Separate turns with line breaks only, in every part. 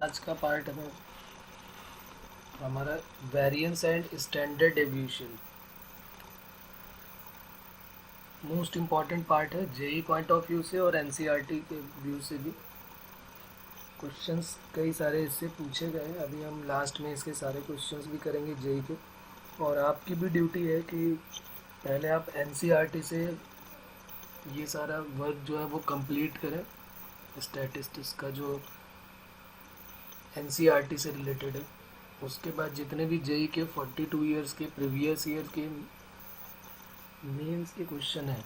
आज का पार्ट है हमारा variance and standard deviation. Most important part है जेई पॉइंट ऑफ व्यू से और एनसीईआरटी के व्यू से भी। क्वेश्चंस कई सारे इससे पूछे गए हैं। अभी हम लास्ट में इसके सारे क्वेश्चंस भी करेंगे जेई के। और आपकी भी ड्यूटी है कि पहले आप एनसीईआरटी से ये सारा वर्क जो है वो कंप्लीट करें। स्टैटिस्टिक्स का जो एनसीईआरटी से रिलेटेड है, उसके बाद जितने भी जेई के 42 ईयर्स के प्रीवियस ईयर के मेंस के क्वेश्चन है,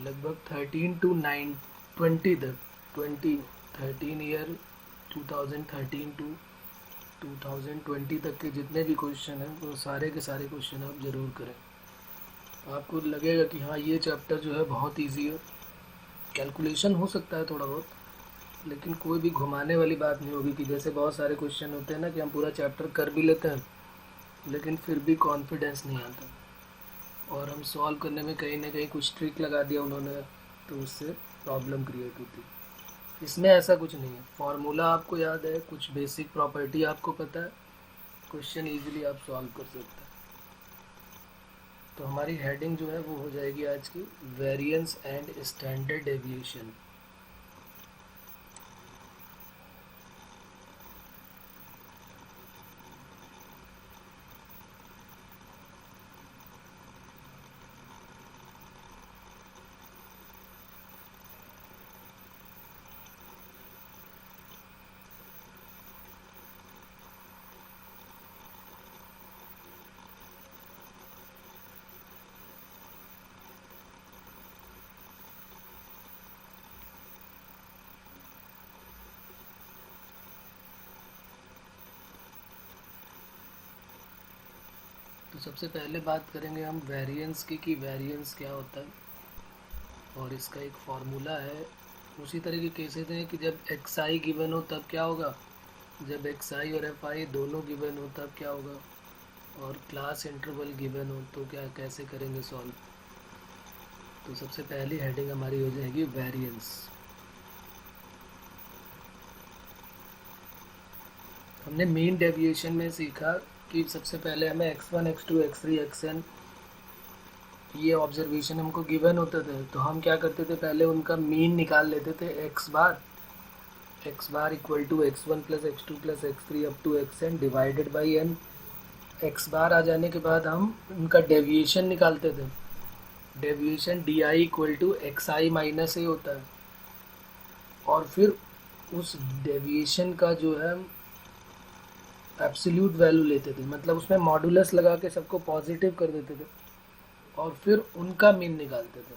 लगभग 13 टू 20 तक 13 ईयर 2013 टू 2020 तक के जितने भी क्वेश्चन हैं वो सारे के सारे क्वेश्चन आप ज़रूर करें। आपको लगेगा कि हाँ ये चैप्टर जो है बहुत इजी है। कैलकुलेशन हो सकता है थोड़ा बहुत, लेकिन कोई भी घुमाने वाली बात नहीं होगी कि जैसे बहुत सारे क्वेश्चन होते हैं ना कि हम पूरा चैप्टर कर भी लेते हैं लेकिन फिर भी कॉन्फिडेंस नहीं आता और हम सॉल्व करने में कहीं ना कहीं कुछ ट्रिक लगा दिया उन्होंने, तो उससे प्रॉब्लम क्रिएट होती है। इसमें ऐसा कुछ नहीं है। फार्मूला आपको याद है, कुछ बेसिक प्रॉपर्टी आपको पता है, क्वेश्चन इजीली आप सॉल्व कर सकते हैं। तो हमारी हेडिंग जो है वो हो जाएगी आज की वेरिएंस एंड स्टैंडर्ड डेविएशन। तो सबसे पहले बात करेंगे हम वेरिएंस की कि वेरिएंस क्या होता है और इसका एक फार्मूला है। उसी तरह के केसेस हैं कि जब एक्स आई गिवन हो तब क्या होगा, जब एक्स आई और एफ आई दोनों गिवन हो तब क्या होगा, और क्लास इंटरवल गिवन हो तो क्या कैसे करेंगे सॉल्व। तो सबसे पहली हेडिंग हमारी हो जाएगी वेरिएंस। हमने मीन डेविएशन में सीखा कि सबसे पहले हमें x1 x2 x3 xn ये ऑब्जर्वेशन हमको गिवन होते थे, तो हम क्या करते थे पहले उनका मीन निकाल लेते थे। x bar equal to x1 plus x2 plus x3 up to xn divided by n। x bar आ जाने के बाद हम उनका डेविएशन निकालते थे। Deviation D I equal to x I minus A होता है। और फिर उस डेविएशन का जो है एब्सोल्यूट वैल्यू लेते थे, मतलब उसमें मॉडुलस लगा के सबको पॉजिटिव कर देते थे और फिर उनका मीन निकालते थे।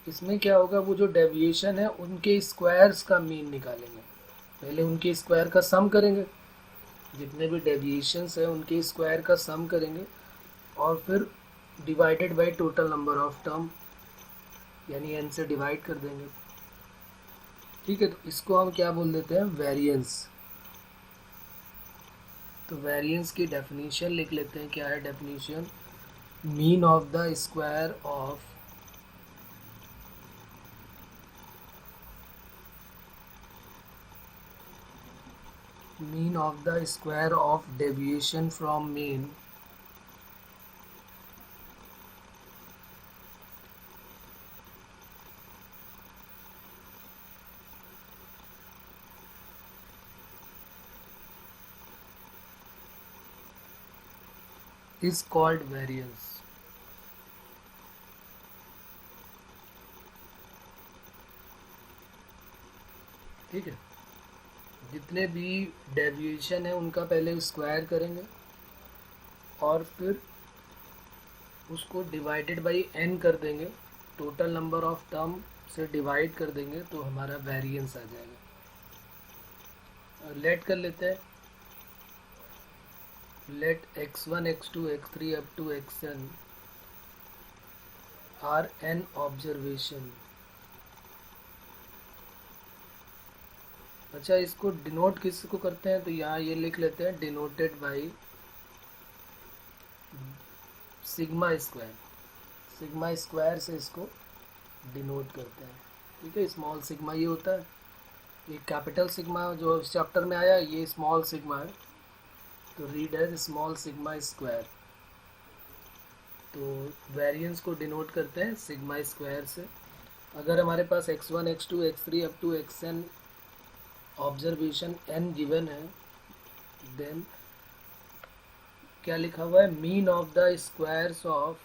इसमें क्या होगा, वो जो डेविएशन है उनके स्क्वायर्स का मीन निकालेंगे। पहले उनके स्क्वायर का सम करेंगे, जितने भी डेविएशंस है उनके स्क्वायर का सम करेंगे और फिर divided by total number of term यानी n से डिवाइड कर देंगे। ठीक है, तो इसको हम क्या बोल देते हैं, वेरिएंस। तो वेरिएंस की डेफिनेशन लिख लेते हैं। क्या है definition, mean of the square of deviation from mean is called variance। ठीक है, जितने भी डेविएशन है उनका पहले स्क्वायर करेंगे और फिर उसको डिवाइडेड बाई n कर देंगे, टोटल नंबर ऑफ टर्म से डिवाइड कर देंगे तो हमारा वेरिएंस आ जाएगा। लेट कर लेते हैं, let x1 x2 x3 up to xn are n observation। अच्छा, इसको डिनोट किसको करते हैं, तो यहाँ ये लिख लेते हैं denoted by sigma square. Sigma square से इसको डिनोट करते हैं। ठीक है, स्मॉल सिग्मा ये होता है, ये कैपिटल सिग्मा जो इस चैप्टर में आया, ये स्मॉल सिग्मा है, तो read as small sigma square. तो वेरिएंस को डिनोट करते हैं सिग्मा स्क्वायर से। अगर हमारे पास x1 x2 x3 up to xn observation n given है, देन क्या लिखा हुआ है, mean of the squares of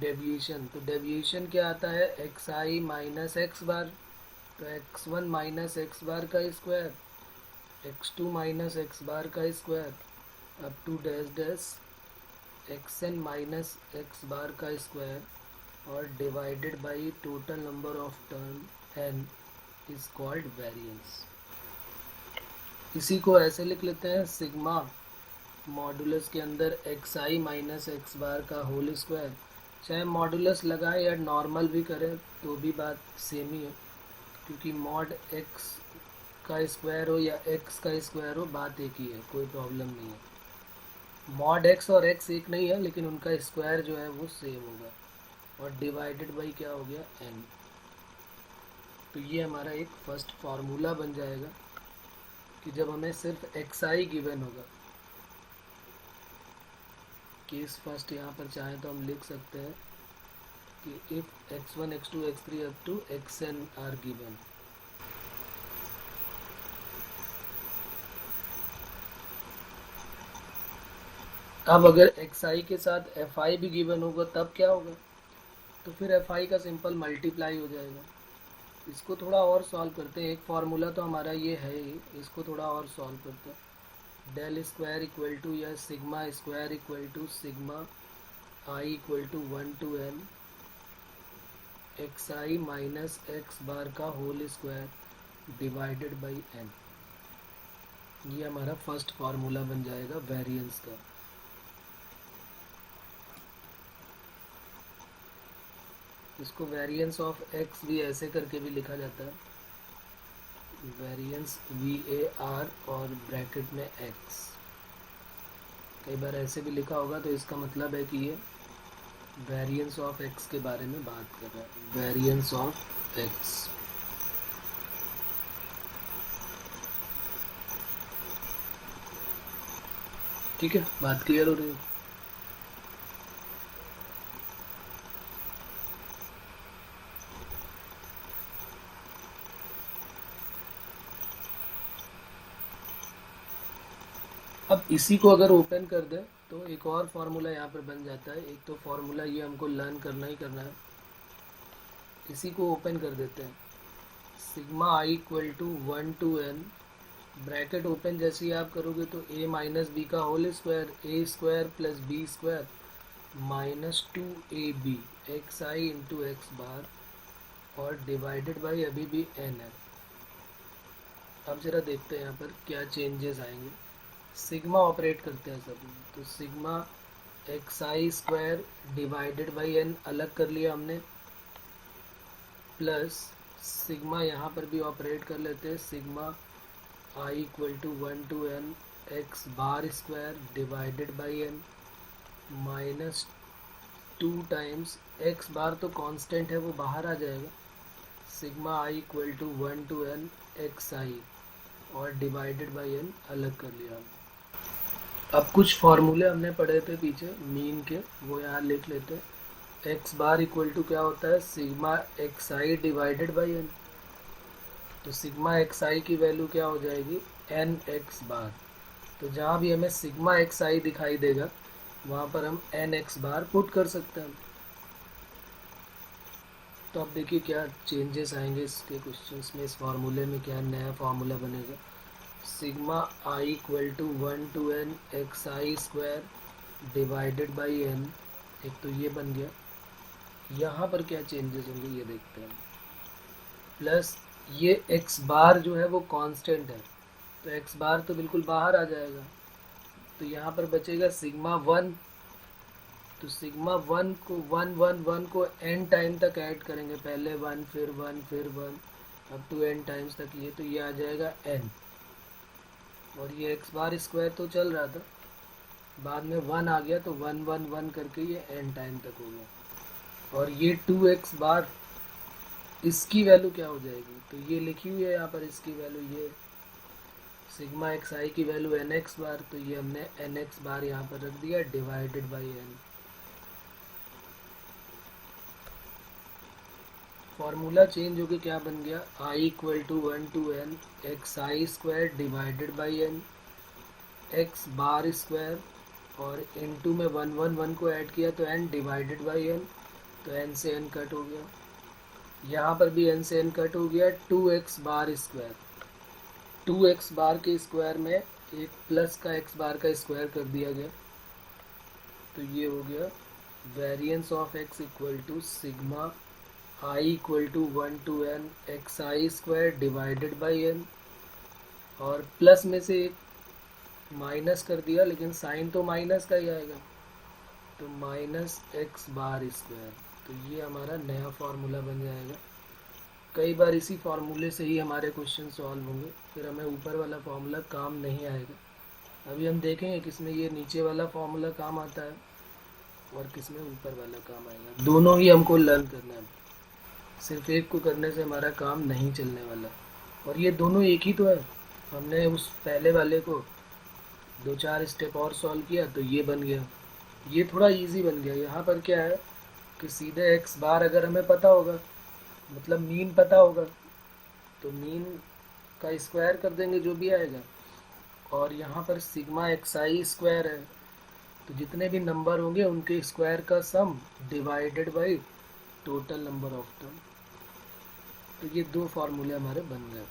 deviation. तो डेविएशन क्या आता है, xi माइनस एक्स बार, तो x1 माइनस एक्स बार का square, x2 minus x bar का square up to dash dash xn minus x bar का स्क्वायर और divided by total number of term n is called variance. इसी को ऐसे लिख लेते हैं, सिग्मा मॉडुलस के अंदर xi माइनस एक्स बार का होल स्क्वायर। चाहे मॉडुलस लगाएं या नॉर्मल भी करें तो भी बात सेम ही है, क्योंकि मॉड x का स्क्वायर हो या x का स्क्वायर हो, बात एक ही है, कोई प्रॉब्लम नहीं है। मॉड x और x एक नहीं है, लेकिन उनका स्क्वायर जो है वो सेम होगा, और डिवाइडेड बाई क्या हो गया, n। तो ये हमारा एक फर्स्ट फार्मूला बन जाएगा कि जब हमें सिर्फ xi गिवन होगा। केस फर्स्ट यहाँ पर चाहें तो हम लिख सकते हैं कि if x1 x2 x3 up to xn are given. अब अगर xi के साथ fi भी गिवन होगा तब क्या होगा, तो फिर fi का सिंपल मल्टीप्लाई हो जाएगा। इसको थोड़ा और सॉल्व करते हैं, एक फार्मूला तो हमारा ये है ही, इसको थोड़ा और सॉल्व करते हैं। डेल स्क्वायर इक्वल टू या sigma square equal to sigma i equal to 1 to n xi minus x bar का whole square divided by n। ये हमारा फर्स्ट फार्मूला बन जाएगा वेरिएंस का। इसको वेरिएंस ऑफ x भी ऐसे करके भी लिखा जाता है, वेरिएंस VAR और ब्रैकेट में x। कई बार ऐसे भी लिखा होगा, तो इसका मतलब है कि ये वेरिएंस ऑफ x के बारे में बात कर रहा है, वेरिएंस ऑफ x। ठीक है, बात क्लियर हो रही है। अब इसी को अगर ओपन कर दे तो एक और फार्मूला यहाँ पर बन जाता है। एक तो फार्मूला ये हमको लर्न करना ही करना है, इसी को ओपन कर देते हैं। Sigma i equal to 1 to n, bracket open जैसे ही आप करोगे तो a माइनस बी का whole square, a square plus b square minus 2ab x i into x bar और डिवाइडेड बाई अभी भी n है। अब जरा देखते हैं यहाँ पर क्या चेंजेस आएंगे। सिग्मा ऑपरेट करते हैं सब, तो sigma x i square divided by n अलग कर लिया हमने, प्लस सिग्मा यहाँ पर भी ऑपरेट कर लेते हैं, sigma i equal to 1 to n x bar square divided by n minus 2 times x bar तो कांस्टेंट है वो बाहर आ जाएगा, sigma i equal to 1 to n x i और डिवाइडेड बाई एन अलग कर लिया हमने। अब कुछ फार्मूले हमने पढ़े थे पीछे मीन के, वो यहाँ लिख लेते हैं। एक्स बार इक्वल टू क्या होता है, sigma x i divided by n. तो सिग्मा एक्स आई की वैल्यू क्या हो जाएगी, एन एक्स बार। तो जहाँ भी हमें सिग्मा एक्स आई दिखाई देगा वहाँ पर हम एन एक्स बार पुट कर सकते हैं। तो अब देखिए क्या चेंजेस आएंगे इसके क्वेश्चंस में, इस फार्मूले में क्या नया फार्मूला बनेगा। Sigma i equal to 1 to n x i square divided by n, एक तो ये बन गया। यहाँ पर क्या चेंजेस होंगे ये देखते हैं। प्लस ये एक्स बार जो है वो कांस्टेंट है, तो एक्स बार तो बिल्कुल बाहर आ जाएगा, तो यहाँ पर बचेगा सिग्मा 1। तो सिग्मा 1 को 1 1 1 को n टाइम तक ऐड करेंगे, पहले 1 फिर 1 फिर 1 अब टू n टाइम्स तक, ये तो ये आ जाएगा n। और ये एक्स बार स्क्वायर तो चल रहा था, बाद में 1 आ गया तो 1 1 1 करके ये n टाइम तक हो गया। और ये 2x बार इसकी वैल्यू क्या हो जाएगी, तो ये लिखी हुई है यहाँ पर इसकी वैल्यू, ये सिग्मा एक्स आई की वैल्यू एन एक्स बार, तो ये हमने एन एक्स बार यहाँ पर रख दिया divided by n. Formula change होके क्या बन गया, i equal to 1 to n x i square divided by n x bar square, और इनटू में 1 को ऐड किया तो n डिवाइडेड बाई n, तो n से n कट हो गया, यहाँ पर भी n से n कट हो गया, 2x बार स्क्वायर, 2x बार के स्क्वायर में एक प्लस का x बार का स्क्वायर कर दिया गया, तो ये हो गया variance of x equal to sigma i equal to 1 to n x i square divided by n, और प्लस में से एक माइनस कर दिया, लेकिन साइन तो माइनस का ही आएगा, तो माइनस एक्स बार स्क्वायर, तो ये हमारा नया फार्मूला बन जाएगा। कई बार इसी फार्मूले से ही हमारे क्वेश्चन सॉल्व होंगे, फिर हमें ऊपर वाला फार्मूला काम नहीं आएगा। अभी हम देखेंगे किसमें ये नीचे वाला फार्मूला काम आता है और किसमें ऊपर वाला काम आएगा, दोनों ही हमको लर्न करना है, सिर्फ एक को करने से हमारा काम नहीं चलने वाला। और ये दोनों एक ही तो है, हमने उस पहले वाले को 2-4 स्टेप और सॉल्व किया तो ये बन गया, ये थोड़ा इजी बन गया। यहाँ पर क्या है कि सीधे एक्स बार अगर हमें पता होगा, मतलब मीन पता होगा, तो मीन का स्क्वायर कर देंगे जो भी आएगा, और यहाँ पर सिग्मा एक्स आई स्क्वायर है, तो जितने भी नंबर होंगे उनके स्क्वायर का सम divided by total number of term, तो ये दो फार्मूले हमारे बन गए।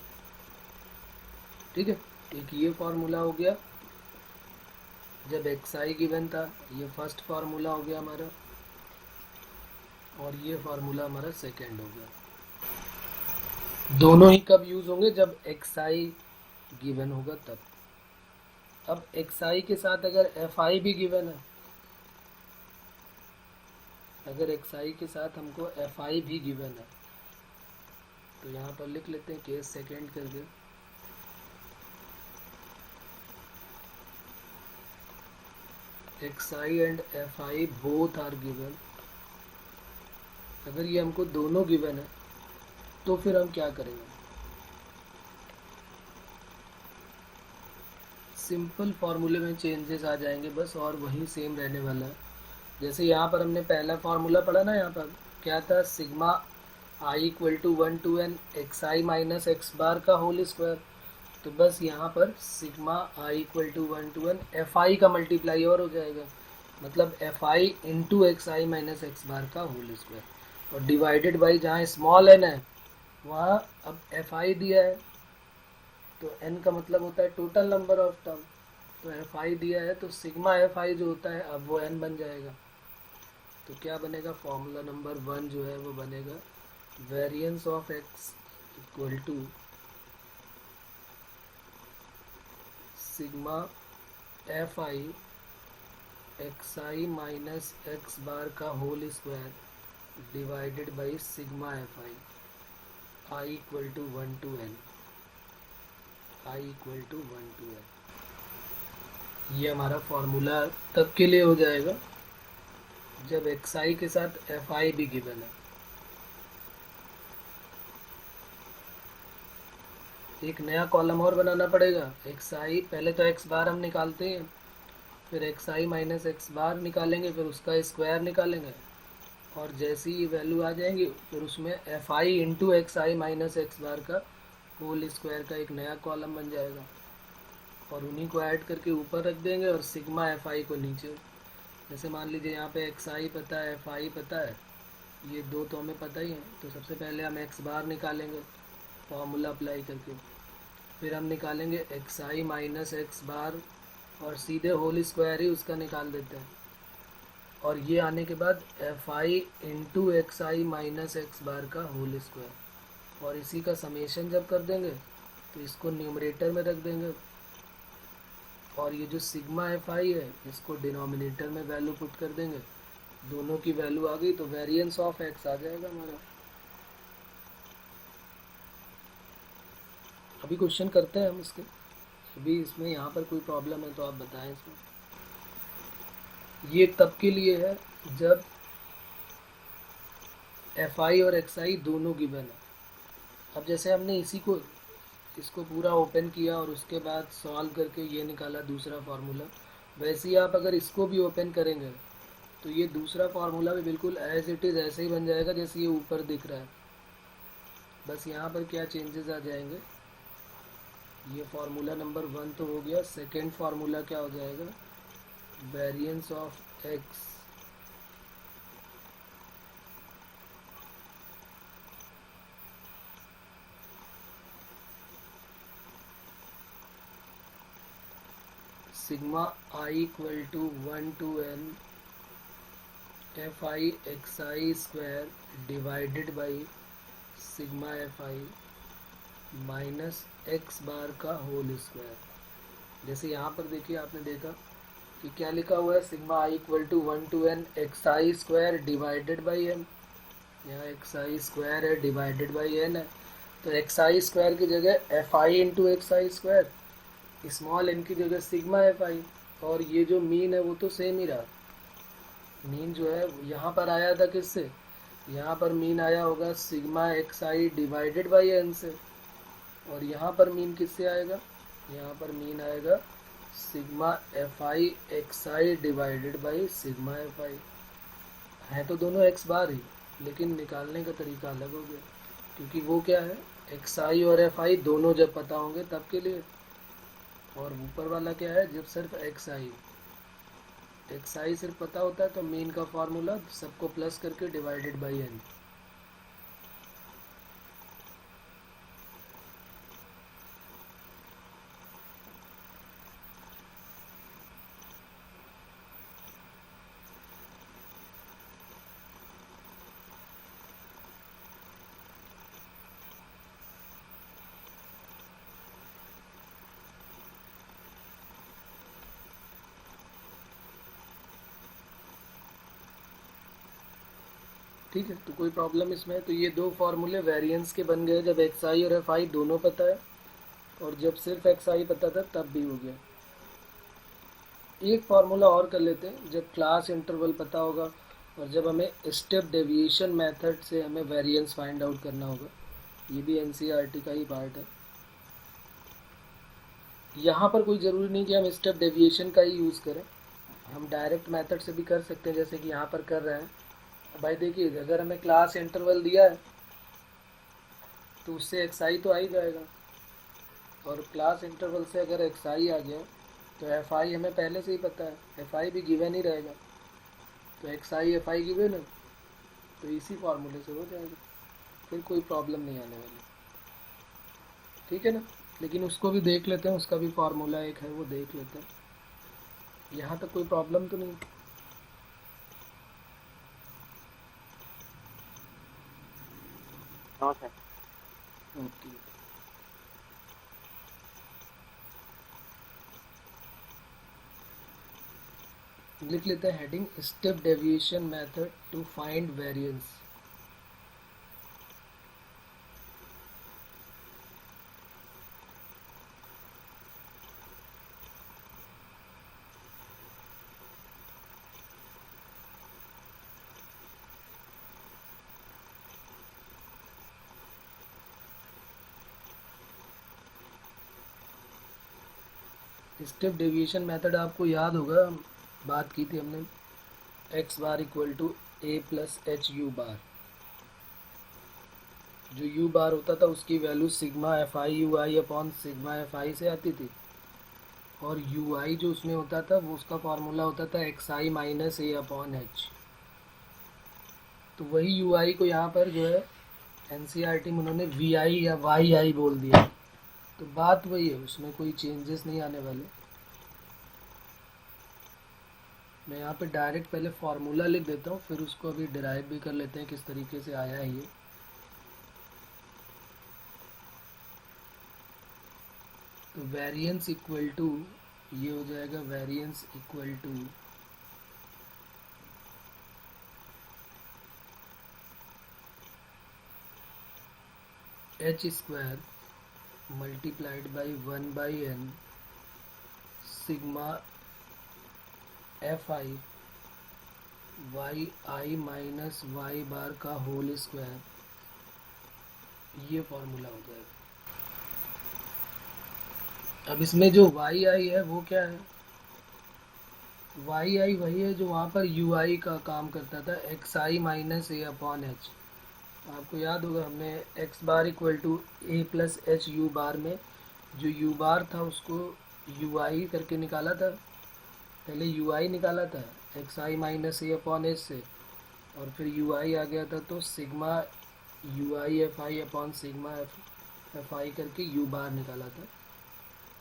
ठीक है, एक ये फार्मूला हो गया जब एक्स आई गिवन था, ये फर्स्ट फार्मूला हो गया हमारा, और ये फार्मूला हमारा सेकेंड हो गया। दोनों ही कब यूज होंगे, जब एक्स आई गिवन होगा तब। अब एक्स आई के साथ अगर एफ आई भी गिवन है, अगर एक्स आई के साथ हमको एफ आई भी गिवन है, तो यहाँ पर लिख लेते हैं केस सेकेंड करके, x i and f i both are given. अगर ये हमको दोनों गिवन है तो फिर हम क्या करेंगे, सिंपल फार्मूले में चेंजेस आ जाएंगे बस, और वही सेम रहने वाला है। जैसे यहाँ पर हमने पहला फार्मूला पढ़ा ना, यहाँ पर क्या था, sigma i equal to 1 to n x I minus x bar का होल स्क्वायर, तो बस यहाँ पर sigma i equal to 1 to n f i का मल्टीप्लाई और हो जाएगा, मतलब f i into x I minus x bar का होल स्क्वायर, और डिवाइडेड बाई जहाँ स्मॉल एन है वहाँ अब एफ आई दिया है, तो एन का मतलब होता है टोटल नंबर ऑफ टर्म, तो एफ आई दिया है तो सिग्मा एफ आई जो होता है अब वो एन बन जाएगा। तो क्या बनेगा, फॉर्मूला नंबर 1 जो है वो बनेगा variance of x equal to sigma f i x I minus x bar का whole square divided by sigma f i equal to 1 to n, i equal to 1 to n। ये हमारा formula तब के लिए हो जाएगा जब एक्स आई के साथ एफ आई भी गिवन है। एक नया कॉलम और बनाना पड़ेगा, एक्स आई, पहले तो एक्स बार हम निकालते हैं, फिर एक्स आई माइनस एक्स बार निकालेंगे, फिर उसका स्क्वायर निकालेंगे, और जैसी ये वैल्यू आ जाएंगी फिर उसमें f i into x I minus x bar का होल स्क्वायर का एक नया कॉलम बन जाएगा, और उन्हीं को ऐड करके ऊपर रख देंगे और सिग्मा एफ आई को नीचे। जैसे मान लीजिए यहाँ पे एक्स आई पता है, एफ आई पता है, ये दो तो हमें पता ही है, तो सबसे पहले हम एक्स बार निकालेंगे फॉर्मूला अप्लाई करके, फिर हम निकालेंगे एक्स आई माइनस एक्स बार, और सीधे होल स्क्वायर ही उसका निकाल देते हैं, और ये आने के बाद f i into x I minus x bar का होल स्क्वायर, और इसी का समेशन जब कर देंगे तो इसको न्यूमरेटर में रख देंगे, और ये जो सिग्मा एफ आई है इसको डिनोमिनेटर में वैल्यू पुट कर देंगे, दोनों की वैल्यू आ गई तो वेरिएंस ऑफ एक्स आ जाएगा हमारा। अभी क्वेश्चन करते हैं हम इसके, अभी इसमें यहाँ पर कोई प्रॉब्लम है तो आप बताएं इसमें। ये तब के लिए है जब एफ आई और एक्स आई दोनों गिवन है। अब जैसे हमने इसको पूरा ओपन किया और उसके बाद सॉल्व करके ये निकाला दूसरा फार्मूला, वैसे ही आप अगर इसको भी ओपन करेंगे तो ये दूसरा फार्मूला भी बिल्कुल एज इट इज़ ऐसे ही बन जाएगा जैसे ये ऊपर दिख रहा है। बस यहाँ पर क्या चेंजेस आ जाएंगे, ये फार्मूला नंबर 1 तो हो गया, सेकेंड फार्मूला क्या हो जाएगा, variance of x sigma i equal to 1 to n f i x i square divided by sigma f i minus x bar का होल स्क्वायर। जैसे यहाँ पर देखिए, आपने देखा कि क्या लिखा हुआ है, sigma i equal to 1 to n x i square divided by n. यहाँ एक्स आई स्क्वायर है, डिवाइडेड बाई एन है, तो एक्स आई स्क्वायर की जगह f i into x i square, small n की जगह सिग्मा एफ आई, और ये जो मीन है वो तो सेम ही रहा। मीन जो है यहाँ पर आया था किससे, यहाँ पर मीन आया होगा sigma x i divided by n से, और यहाँ पर मीन किससे आएगा, यहाँ पर मीन आएगा sigma f i x i divided by sigma f आई। है तो दोनों एक्स बार ही, लेकिन निकालने का तरीका अलग हो गया, क्योंकि वो क्या है, एक्स आई और एफ आई दोनों जब पता होंगे तब के लिए, और ऊपर वाला क्या है, जब सिर्फ एक्स आई सिर्फ पता होता है तो मीन का फार्मूला सबको प्लस करके डिवाइडेड बाई एन। ठीक है, तो कोई प्रॉब्लम इसमें, तो ये दो फार्मूले वेरिएंस के बन गए जब एक्स आई और एफ आई दोनों पता है, और जब सिर्फ एक्स आई पता था तब भी हो गया। एक फार्मूला और कर लेते हैं, जब क्लास इंटरवल पता होगा और जब हमें स्टेप डेविएशन मेथड से हमें वेरिएंस फाइंड आउट करना होगा, ये भी एनसीईआरटी का ही पार्ट है। यहाँ पर कोई ज़रूरी नहीं कि हम स्टेप डेविएशन का ही यूज़ करें, हम डायरेक्ट मेथड से भी कर सकते हैं, जैसे कि यहाँ पर कर रहे हैं। भाई देखिए, अगर हमें क्लास इंटरवल दिया है तो उससे एक्स आई तो आ ही जाएगा, और क्लास इंटरवल से अगर एक्स आई आ गया तो एफ आई हमें पहले से ही पता है, एफ आई भी गिवन ही रहेगा, तो x I f I given है, तो इसी फार्मूले से हो जाएगा, फिर कोई प्रॉब्लम नहीं आने वाली। ठीक है ना, लेकिन उसको भी देख लेते हैं, उसका भी फार्मूला एक है वो देख लेते हैं, यहाँ तक कोई प्रॉब्लम तो नहीं। ओके, लिख लेते हैं heading step deviation method to find variance. Step deviation method आपको याद होगा, बात की थी हमने, x bar equal to a plus h u bar. जो यू बार होता था उसकी value sigma f i u i upon sigma f i से आती थी, और यू आई जो उसमें होता था वो उसका फार्मूला होता था x I minus a upon H. तो वही यू आई को यहाँ पर जो है एनसीईआरटी में उन्होंने वी आई या वाई आई बोल दिया, तो बात वही है, उसमें कोई चेंजेस नहीं आने वाले। मैं यहाँ पे डायरेक्ट पहले फार्मूला लिख देता हूँ, फिर उसको अभी डिराइव भी कर लेते हैं किस तरीके से आया है ये। तो वेरिएंस इक्वल टू, ये हो जाएगा variance equal to h square multiplied by 1 by n sigma f i y i minus y bar का होल स्क्वायर, ये फॉर्मूला हो जाएगा। अब इसमें जो वाई आई है वो क्या है, वाई आई वही है जो वहाँ पर यू आई का काम करता था, x I minus a upon h. आपको याद होगा हमने x bar equal to a plus h u bar में जो यू बार था उसको यू आई करके निकाला था, पहले यू आई निकाला था x I minus a upon H से, और फिर यू आई आ गया था तो sigma you I f I upon sigma f आई करके यू बार निकाला था।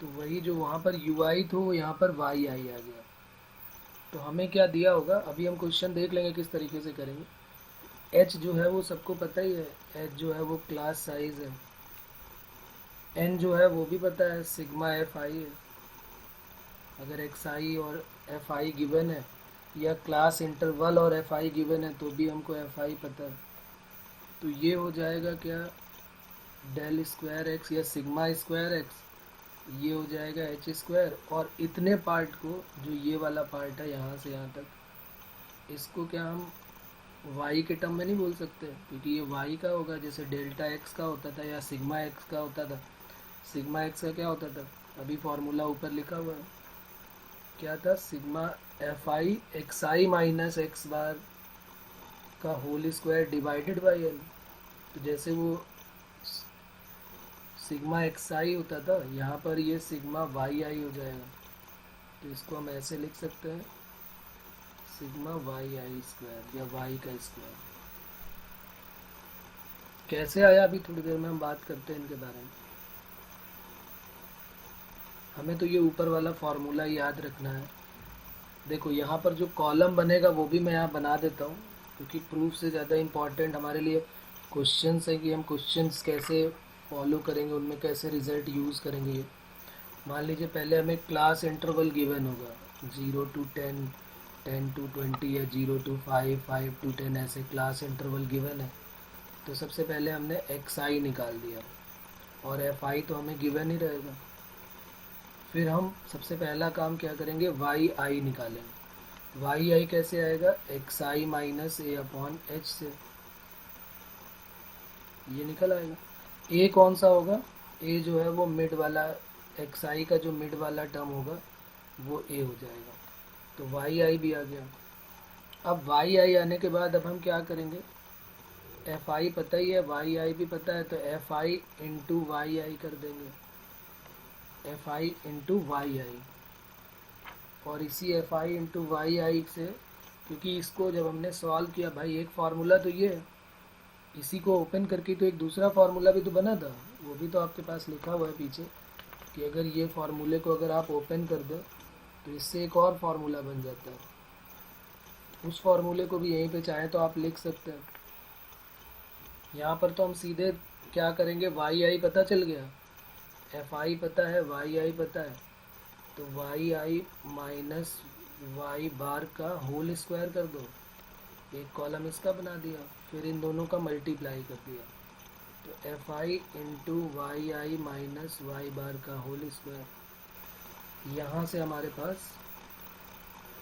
तो वही जो वहाँ पर यू आई था वो यहाँ पर वाई आई आ गया। तो हमें क्या दिया होगा, अभी हम क्वेश्चन देख लेंगे किस तरीके से करेंगे। एच जो है वो सबको पता ही है, एच जो है वो क्लास साइज है, एन जो है वो भी पता है सिग्मा एफ आई है। अगर एक्स आई और एफ आई गिवन है या क्लास इंटरवल और एफ आई गिवन है तो भी हमको एफ आई पता है। तो ये हो जाएगा क्या, डेल स्क्वायर एक्स या सिग्मा स्क्वायर एक्स, ये हो जाएगा एच स्क्वायर, और इतने पार्ट को जो ये वाला पार्ट है यहाँ से यहाँ तक, इसको क्या हम वाई के टर्म में नहीं बोल सकते क्योंकि ये वाई का होगा, जैसे डेल्टा एक्स का होता था या सिग्मा एक्स का होता था। सिग्मा एक्स का क्या होता था, अभी फॉर्मूला ऊपर लिखा हुआ है, क्या था, sigma f i x I minus x bar का whole square divided by l. तो जैसे वो सिग्मा एक्स आई होता था, यहाँ पर ये सिग्मा वाई आई हो जाएगा। तो इसको हम ऐसे लिख सकते हैं, सिग्मा वाई आई स्क्वायर या वाई का स्क्वायर। कैसे आया अभी थोड़ी देर में हम बात करते हैं इनके बारे में। हमें तो ये ऊपर वाला फॉर्मूला याद रखना है। देखो यहाँ पर जो कॉलम बनेगा वो भी मैं यहाँ बना देता हूँ क्योंकि प्रूफ से ज़्यादा इम्पॉर्टेंट हमारे लिए क्वेश्चंस है कि हम क्वेश्चंस कैसे फॉलो करेंगे, उनमें कैसे रिजल्ट यूज़ करेंगे। ये मान लीजिए पहले हमें क्लास इंटरवल गिवन होगा 0 to 10, 10 to 20 या 0 to 5, 5 to 10, ऐसे क्लास इंटरवल गिवन है। तो सबसे पहले हमने एक्स आई निकाल दिया और एफ आई तो हमें गिवन ही रहेगा। फिर हम सबसे पहला काम क्या करेंगे, वाई आई निकालेंगे। वाई आई कैसे आएगा, x I minus a upon H से, ये निकल आएगा। ए कौन सा होगा, ए जो है वो मिड वाला, एक्स आई का जो मिड वाला टर्म होगा वो ए हो जाएगा। तो वाई आई भी आ गया। अब वाई आई आने के बाद अब हम क्या करेंगे, एफ आई पता ही है, वाई आई भी पता है, तो एफ आई इंटू वाई आई कर देंगे, एफ आई इंटू वाई आई। और इसी एफ आई इंटू वाई आई से, क्योंकि इसको जब हमने सॉल्व किया, भाई एक फार्मूला तो ये है, इसी को ओपन करके तो एक दूसरा फार्मूला भी तो बना था, वो भी तो आपके पास लिखा हुआ है पीछे कि अगर ये फार्मूले को अगर आप ओपन कर दो तो इससे एक और फार्मूला बन जाता है। उस फार्मूले को भी यहीं पे चाहे तो आप लिख सकते हैं। यहाँ पर तो हम सीधे क्या करेंगे, वाई आई पता चल गया, एफ आई पता है, वाई आई पता है, तो y i minus y bar का होल स्क्वायर कर दो, एक कॉलम इसका बना दिया, फिर इन दोनों का मल्टीप्लाई कर दिया, तो f i into y i minus y bar का होल स्क्वायर। यहाँ से हमारे पास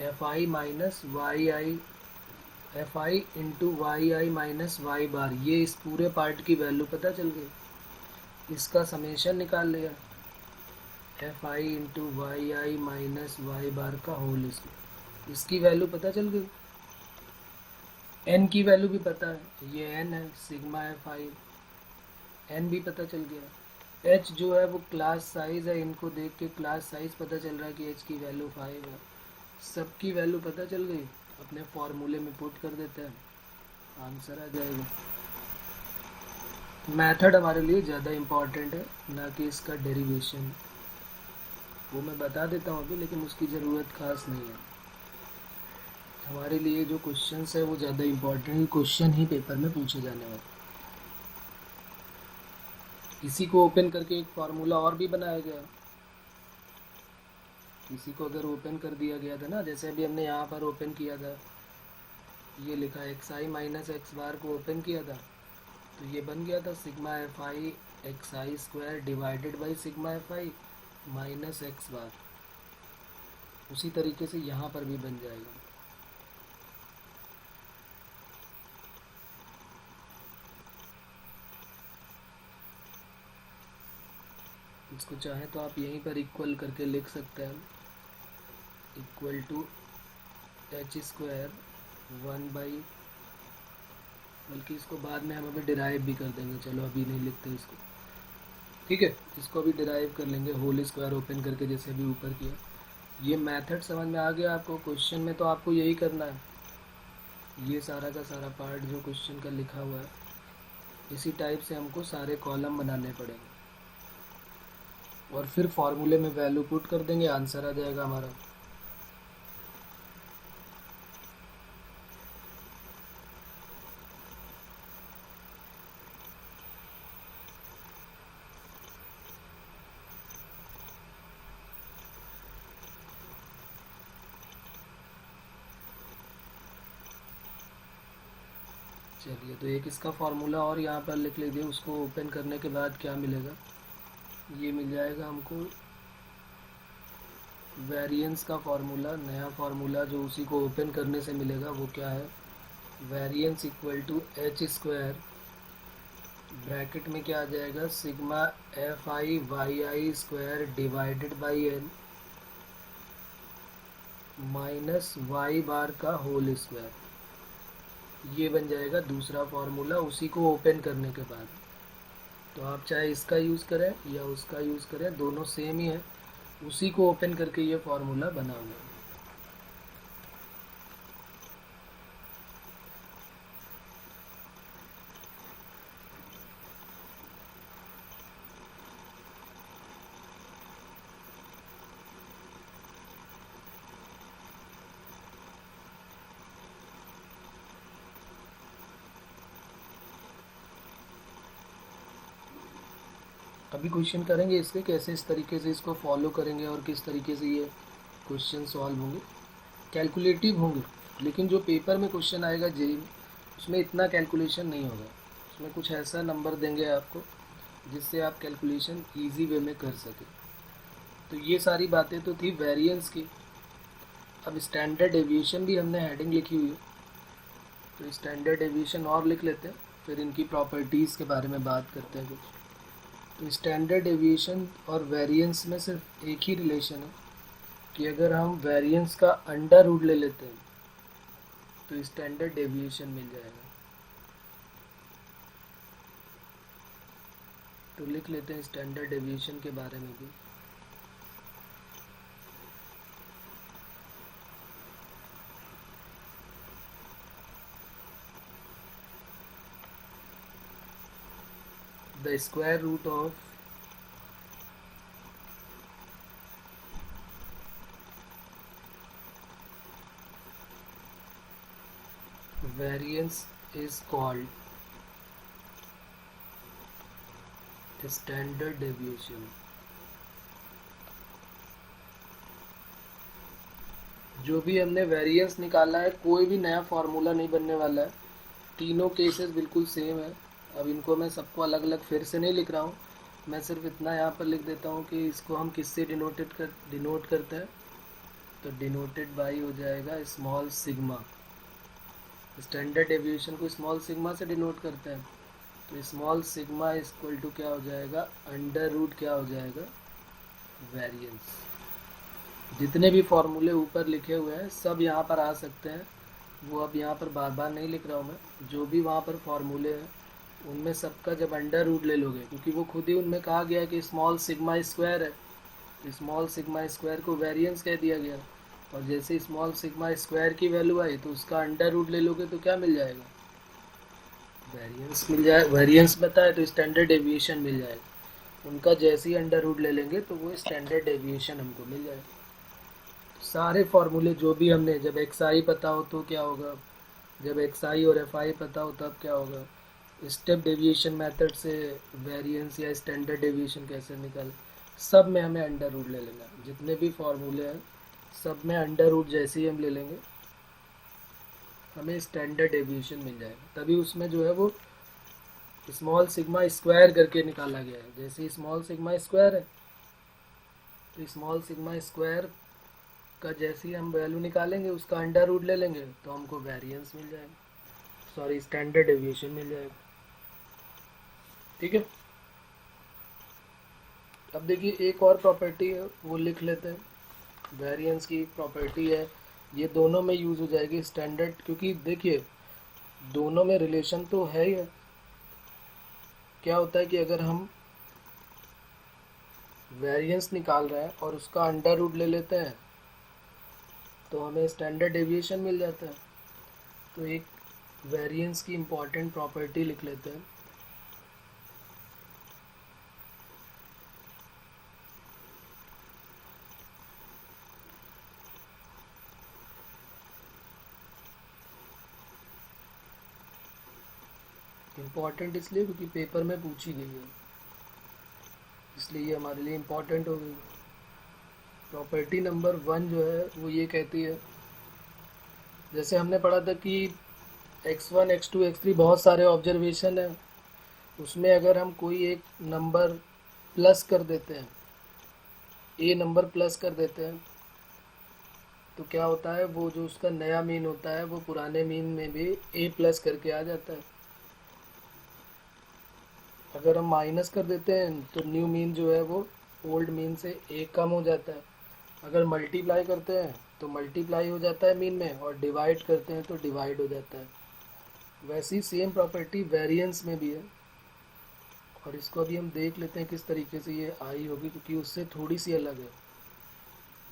f i minus y i, f i into y i minus y bar, ये इस पूरे पार्ट की वैल्यू पता चल गई। इसका समेशन निकाल लिया, f i into y i minus y bar का होल स्क्वायर, इसकी वैल्यू पता चल गई। एन की वैल्यू भी पता है, ये एन है, सिग्मा एफ आई, एन भी पता चल गया। एच जो है वो क्लास साइज है, इनको देख के क्लास साइज पता चल रहा है कि एच की वैल्यू 5 है। सबकी वैल्यू पता चल गई, अपने फॉर्मूले में पुट कर देते हैं, आंसर आ जाएगा। मेथड हमारे लिए ज़्यादा इम्पॉर्टेंट है ना कि इसका डेरिवेशन, वो मैं बता देता हूँ अभी, लेकिन उसकी ज़रूरत खास नहीं है। हमारे लिए जो क्वेश्चंस है वो ज़्यादा इम्पॉर्टेंट क्वेश्चन ही पेपर में पूछे जाने वाले। इसी को ओपन करके एक फार्मूला और भी बनाया गया, इसी को अगर ओपन कर दिया गया था ना, जैसे अभी हमने यहाँ पर ओपन किया था, ये लिखा एक्स आई माइनस एक्स बार को ओपन किया था, तो ये बन गया था sigma f i x i square divided by sigma f i minus x bar. उसी तरीके से यहाँ पर भी बन जाएगा। इसको चाहे तो आप यहीं पर इक्वल करके लिख सकते हैं, इक्वल टू एच स्क्वायर 1/, बल्कि इसको बाद में हम अभी डिराइव भी कर देंगे, चलो अभी नहीं लिखते इसको, ठीक है। इसको अभी डिराइव कर लेंगे होल स्क्वायर ओपन करके, जैसे अभी ऊपर किया। ये मेथड समझ में आ गया आपको? क्वेश्चन में तो आपको यही करना है, ये सारा का सारा पार्ट जो क्वेश्चन का लिखा हुआ है, इसी टाइप से हमको सारे कॉलम बनाने पड़ेंगे, और फिर फॉर्मूले में वैल्यू पुट कर देंगे, आंसर आ जाएगा हमारा। चलिए, तो एक इसका फार्मूला और यहाँ पर लिख लीजिए, उसको ओपन करने के बाद क्या मिलेगा, ये मिल जाएगा हमको वेरिएंस का फार्मूला, नया फार्मूला जो उसी को ओपन करने से मिलेगा। वो क्या है, variance equal to h square, bracket में क्या आ जाएगा, sigma f i y i square divided by n minus y bar का होल स्क्वायर। ये बन जाएगा दूसरा फार्मूला उसी को ओपन करने के बाद। तो आप चाहे इसका यूज़ करें या उसका यूज़ करें, दोनों सेम ही है, उसी को ओपन करके ये फार्मूला बना हुआ है। अभी क्वेश्चन करेंगे इसके, कैसे इस तरीके से इसको फॉलो करेंगे और किस तरीके से ये क्वेश्चन सॉल्व होंगे। कैलकुलेटिव होंगे, लेकिन जो पेपर में क्वेश्चन आएगा जेई में, उसमें इतना कैलकुलेशन नहीं होगा। उसमें कुछ ऐसा नंबर देंगे आपको जिससे आप कैलकुलेशन ईजी वे में कर सकें। तो ये सारी बातें तो थी वेरिएंस की। अब स्टैंडर्ड डेविएशन भी हमने हेडिंग लिखी हुई है, तो स्टैंडर्ड डेविएशन और लिख लेते हैं, फिर इनकी प्रॉपर्टीज़ के बारे में बात करते हैं कुछ। तो स्टैंडर्ड डेविएशन और वेरिएंस में सिर्फ एक ही रिलेशन है कि अगर हम वेरिएंस का अंडर रूट ले लेते हैं तो स्टैंडर्ड डेविएशन मिल जाएगा। तो लिख लेते हैं स्टैंडर्ड डेविएशन के बारे में भी। The square root of variance is called standard deviation। जो भी हमने वेरिएंस निकाला है, कोई भी नया फार्मूला नहीं बनने वाला है, तीनों केसेस बिल्कुल सेम है। अब इनको मैं सबको अलग अलग फिर से नहीं लिख रहा हूँ, मैं सिर्फ इतना यहाँ पर लिख देता हूँ कि इसको हम किससे डिनोट करते हैं। तो डिनोटेड बाई हो जाएगा स्मॉल सिग्मा। स्टैंडर्ड डेविएशन को स्मॉल सिग्मा से डिनोट करते हैं, तो स्मॉल सिग्मा इक्वल टू क्या हो जाएगा, अंडर रूट क्या हो जाएगा, वेरिएंस। जितने भी फॉर्मूले ऊपर लिखे हुए हैं सब यहाँ पर आ सकते हैं, वो अब यहाँ पर बार बार नहीं लिख रहा हूँ मैं। जो भी वहाँ पर फॉर्मूले हैं उनमें सबका जब अंडर रूट ले लोगे, क्योंकि वो खुद ही उनमें कहा गया है कि स्मॉल सिग्मा स्क्वायर है, तो स्मॉल सिग्मा स्क्वायर को वेरिएंस कह दिया गया, और जैसे स्मॉल सिग्मा स्क्वायर की वैल्यू आई तो उसका अंडर रूट ले लोगे तो क्या मिल जाएगा, वेरिएंस मिल जाए। वेरिएंस बताए तो स्टैंडर्ड डेविएशन मिल जाएगा। उनका जैसे ही अंडर रूट ले लेंगे तो वो स्टैंडर्ड डेविएशन हमको मिल जाएगा। सारे फॉर्मूले जो भी हमने, जब एक्स आई पता हो तो क्या होगा, जब एक्स आई और एफ आई पता हो तब क्या होगा, स्टेप डेविएशन मेथड से वेरिएंस या स्टैंडर्ड डेविएशन कैसे निकाल, सब में हमें अंडर रूट ले लेना। जितने भी फॉर्मूले हैं सब में अंडर रूट जैसे ही हम ले लेंगे हमें स्टैंडर्ड डेविएशन मिल जाएगा। तभी उसमें जो है वो स्मॉल सिग्मा स्क्वायर करके निकाला गया है। जैसे स्मॉल सिग्मा स्क्वायर है तो स्मॉल सिग्मा स्क्वायर का जैसे ही हम वैल्यू निकालेंगे उसका अंडर रूट ले लेंगे तो हमको वेरिएंस मिल जाएगा, सॉरी स्टैंडर्ड डेविएशन मिल जाएगा। ठीक है, अब देखिए एक और प्रॉपर्टी है वो लिख लेते हैं। वेरिएंस की एक प्रॉपर्टी है, ये दोनों में यूज़ हो जाएगी स्टैंडर्ड, क्योंकि देखिए दोनों में रिलेशन तो है ही है। क्या होता है कि अगर हम वेरिएंस निकाल रहे हैं और उसका अंडर रूट ले लेते हैं तो हमें स्टैंडर्ड डेविएशन मिल जाता है। तो एक वेरिएंस की इम्पॉर्टेंट प्रॉपर्टी लिख लेते हैं। इम्पॉर्टेंट इसलिए क्योंकि पेपर में पूछी गई है, इसलिए ये हमारे लिए इम्पॉर्टेंट हो गई। प्रॉपर्टी नंबर 1 जो है वो ये कहती है, जैसे हमने पढ़ा था कि x1 x2 x3 बहुत सारे ऑब्जर्वेशन है, उसमें अगर हम कोई एक नंबर प्लस कर देते हैं, ए नंबर प्लस कर देते हैं, तो क्या होता है वो जो उसका नया मीन होता है वो पुराने मीन में भी ए प्लस करके आ जाता है। अगर हम माइनस कर देते हैं तो न्यू मीन जो है वो ओल्ड मीन से एक कम हो जाता है। अगर मल्टीप्लाई करते हैं तो मल्टीप्लाई हो जाता है मीन में, और डिवाइड करते हैं तो डिवाइड हो जाता है। वैसी सेम प्रॉपर्टी वेरिएंस में भी है, और इसको अभी हम देख लेते हैं किस तरीके से ये आई होगी, क्योंकि उससे थोड़ी सी अलग है।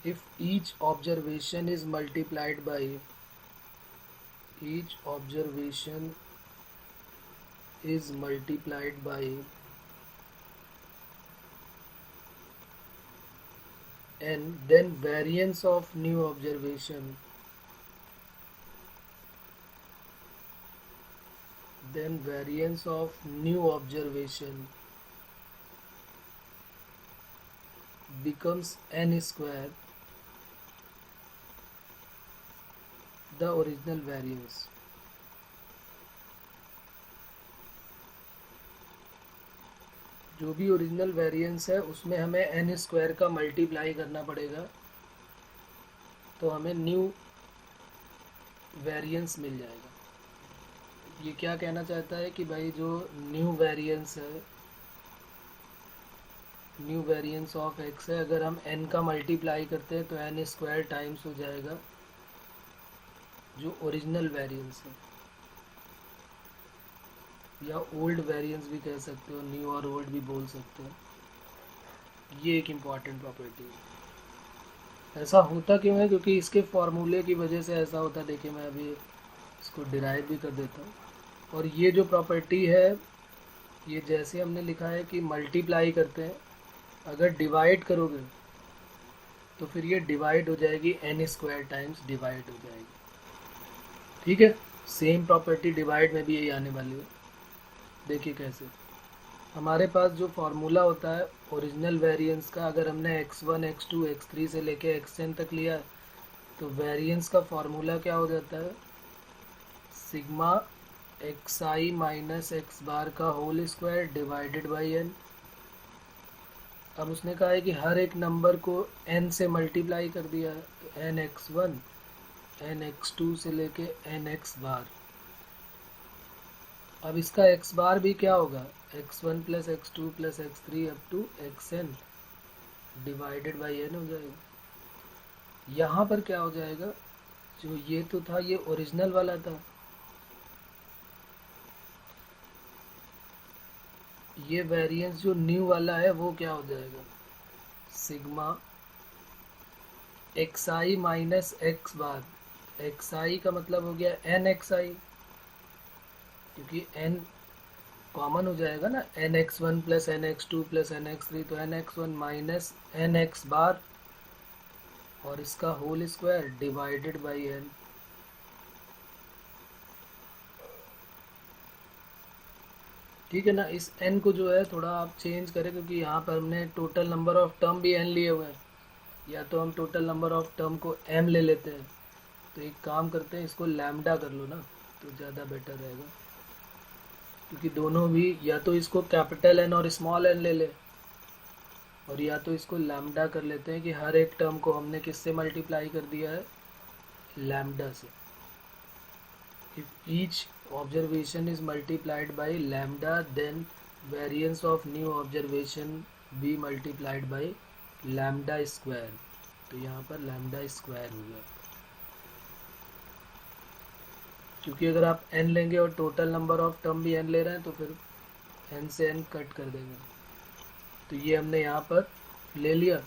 If each observation is multiplied by each observation is multiplied by n, then variance of new observation becomes n square, the original variance. जो भी ओरिजिनल वेरिएंस है उसमें हमें एन स्क्वायर का मल्टीप्लाई करना पड़ेगा, तो हमें न्यू वेरिएंस मिल जाएगा। ये क्या कहना चाहता है कि भाई जो न्यू वेरिएंस है, न्यू वेरिएंस ऑफ एक्स है, अगर हम एन का मल्टीप्लाई करते हैं तो एन स्क्वायर टाइम्स हो जाएगा जो ओरिजिनल वेरिएंस है, या ओल्ड वेरिएंस भी कह सकते हो, न्यू और ओल्ड भी बोल सकते हो। ये एक इम्पॉर्टेंट प्रॉपर्टी है। ऐसा होता क्यों है, क्योंकि इसके फॉर्मूले की वजह से ऐसा होता है। देखिए मैं अभी इसको डिराइव भी कर देता हूँ। और ये जो प्रॉपर्टी है, ये जैसे हमने लिखा है कि मल्टीप्लाई करते हैं, अगर डिवाइड करोगे तो फिर ये डिवाइड हो जाएगी, एन स्क्वायर टाइम्स डिवाइड हो जाएगी। ठीक है, सेम प्रॉपर्टी डिवाइड में भी यही आने वाली है। देखिए कैसे, हमारे पास जो फार्मूला होता है ओरिजिनल वेरिएंस का, अगर हमने x1 x2 x3 से लेके xn तक लिया है, तो वेरिएंस का फार्मूला क्या हो जाता है, sigma xi minus x bar का whole square divided by n। अब उसने कहा है कि हर एक नंबर को n से मल्टीप्लाई कर दिया है, तो nx1 nx2 से लेके nx बार। अब इसका x बार भी क्या होगा, x1 plus x2 plus x3 up to xn divided by n हो जाएगा। यहाँ पर क्या हो जाएगा, जो ये तो था ये ओरिजिनल वाला था, ये वेरिएंस जो न्यू वाला है वो क्या हो जाएगा, सिग्मा xi माइनस एक्स बार। xi का मतलब हो गया nxi, क्योंकि n कॉमन हो जाएगा ना, nx1 plus nx2 plus nx3, तो nx1 माइनस nx बार और इसका whole square divided by n। ठीक है ना। इस n को जो है थोड़ा आप चेंज करें, क्योंकि यहाँ पर हमने टोटल नंबर ऑफ टर्म भी n लिए हुए हैं, या तो हम टोटल नंबर ऑफ टर्म को m ले लेते हैं। तो एक काम करते हैं, इसको लैम्डा कर लो ना, तो ज़्यादा बेटर रहेगा, क्योंकि दोनों भी, या तो इसको कैपिटल N और स्मॉल n ले ले, और या तो इसको लैम्डा कर लेते हैं कि हर एक टर्म को हमने किससे मल्टीप्लाई कर दिया है, लैम्डा से। If each observation is multiplied by lambda, then variance of new observation be multiplied by lambda square, तो यहाँ पर लैम्डा स्क्वायर हो गया। क्योंकि अगर आप n लेंगे और टोटल नंबर ऑफ टर्म भी n ले रहे हैं तो फिर n से n कट कर देंगे। तो ये हमने यहाँ पर ले लिया।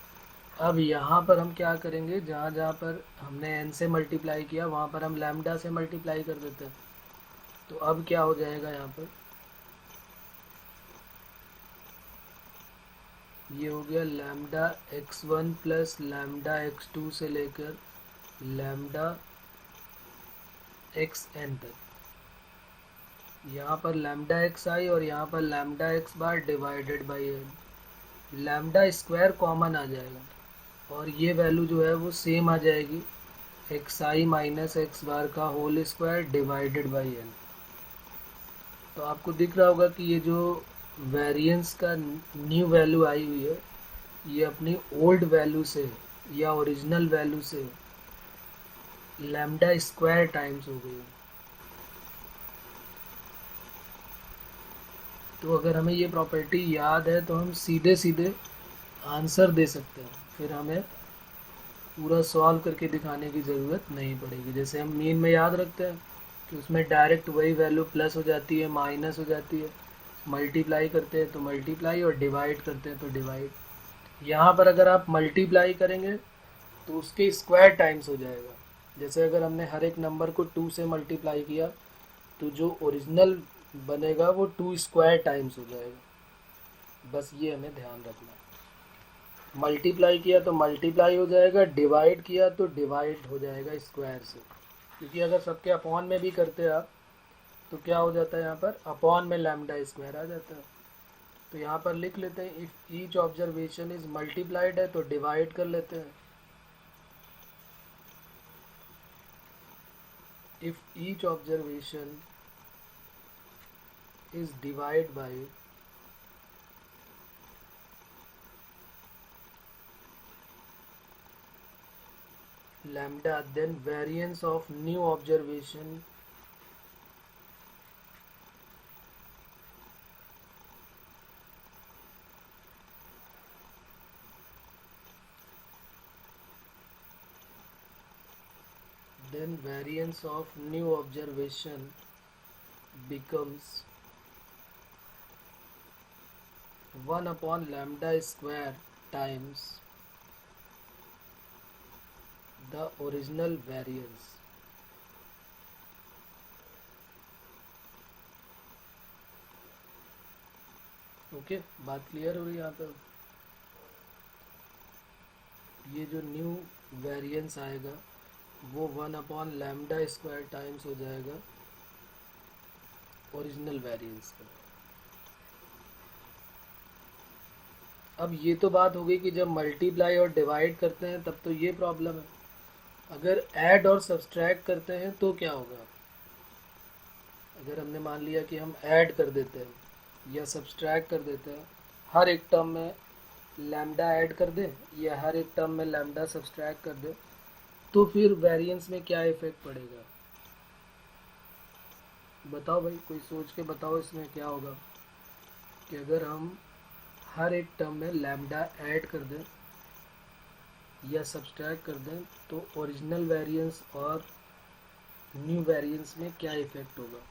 अब यहाँ पर हम क्या करेंगे, जहाँ जहाँ पर हमने n से मल्टीप्लाई किया वहाँ पर हम लैम्डा से मल्टीप्लाई कर देते हैं। तो अब क्या हो जाएगा, यहाँ पर ये हो गया lambda x1 plus lambda x2 से लेकर लैम्डा xn तक। यहाँ पर लैम्डा एक्स आई और यहाँ पर lambda x bar divided by n, lambda square common आ जाएगा और ये वैल्यू जो है वो सेम आ जाएगी, एक्स आई माइनस एक्स बार का whole square divided by n. तो आपको दिख रहा होगा कि ये जो वेरिएंस का न्यू वैल्यू आई हुई है ये अपनी ओल्ड वैल्यू से या ओरिजिनल वैल्यू से लैम्डा स्क्वायर टाइम्स हो गई है। तो अगर हमें ये प्रॉपर्टी याद है तो हम सीधे सीधे आंसर दे सकते हैं, फिर हमें पूरा सॉल्व करके दिखाने की ज़रूरत नहीं पड़ेगी। जैसे हम मीन में याद रखते हैं कि उसमें डायरेक्ट वही वैल्यू प्लस हो जाती है, माइनस हो जाती है, मल्टीप्लाई करते हैं तो मल्टीप्लाई और डिवाइड करते हैं तो डिवाइड। यहाँ पर अगर आप मल्टीप्लाई करेंगे तो उसके स्क्वायर टाइम्स हो जाएगा। जैसे अगर हमने हर एक नंबर को 2 से मल्टीप्लाई किया तो जो ओरिजिनल बनेगा वो 2 स्क्वायर टाइम्स हो जाएगा। बस ये हमें ध्यान रखना है। मल्टीप्लाई किया तो मल्टीप्लाई हो जाएगा, डिवाइड किया तो डिवाइड हो जाएगा स्क्वायर से। क्योंकि अगर सबके अपॉन में भी करते हैं आप तो क्या हो जाता है, यहाँ पर अपॉन में लैम्डा स्क्वायर आ जाता है। तो यहाँ पर लिख लेते हैं if each observation is multiplied है तो डिवाइड कर लेते हैं। If each observation is divided by lambda, then variance of new observation becomes 1 upon lambda square times the original variance। Okay, बात क्लियर हो रही है यहाँ पर। ये जो न्यू वेरिएंस आएगा वो 1 अपॉन लैम्डा स्क्वायर टाइम्स हो जाएगा ओरिजिनल वेरिएंस का। अब ये तो बात हो गई कि जब मल्टीप्लाई और डिवाइड करते हैं तब तो ये प्रॉब्लम है। अगर ऐड और सब्सट्रैक्ट करते हैं तो क्या होगा, अगर हमने मान लिया कि हम ऐड कर देते हैं या सब्सट्रैक्ट कर देते हैं, हर एक टर्म में लैम्डा ऐड कर दें या हर एक टर्म में लैम्डा सब्सट्रैक्ट कर दें, तो फिर वेरिएंस में क्या इफेक्ट पड़ेगा, बताओ भाई, कोई सोच के बताओ इसमें क्या होगा। कि अगर हम हर एक टर्म में लैम्डा ऐड कर दें या सब्सट्रैक्ट कर दें तो ओरिजिनल वेरिएंस और न्यू वेरिएंस में क्या इफेक्ट होगा।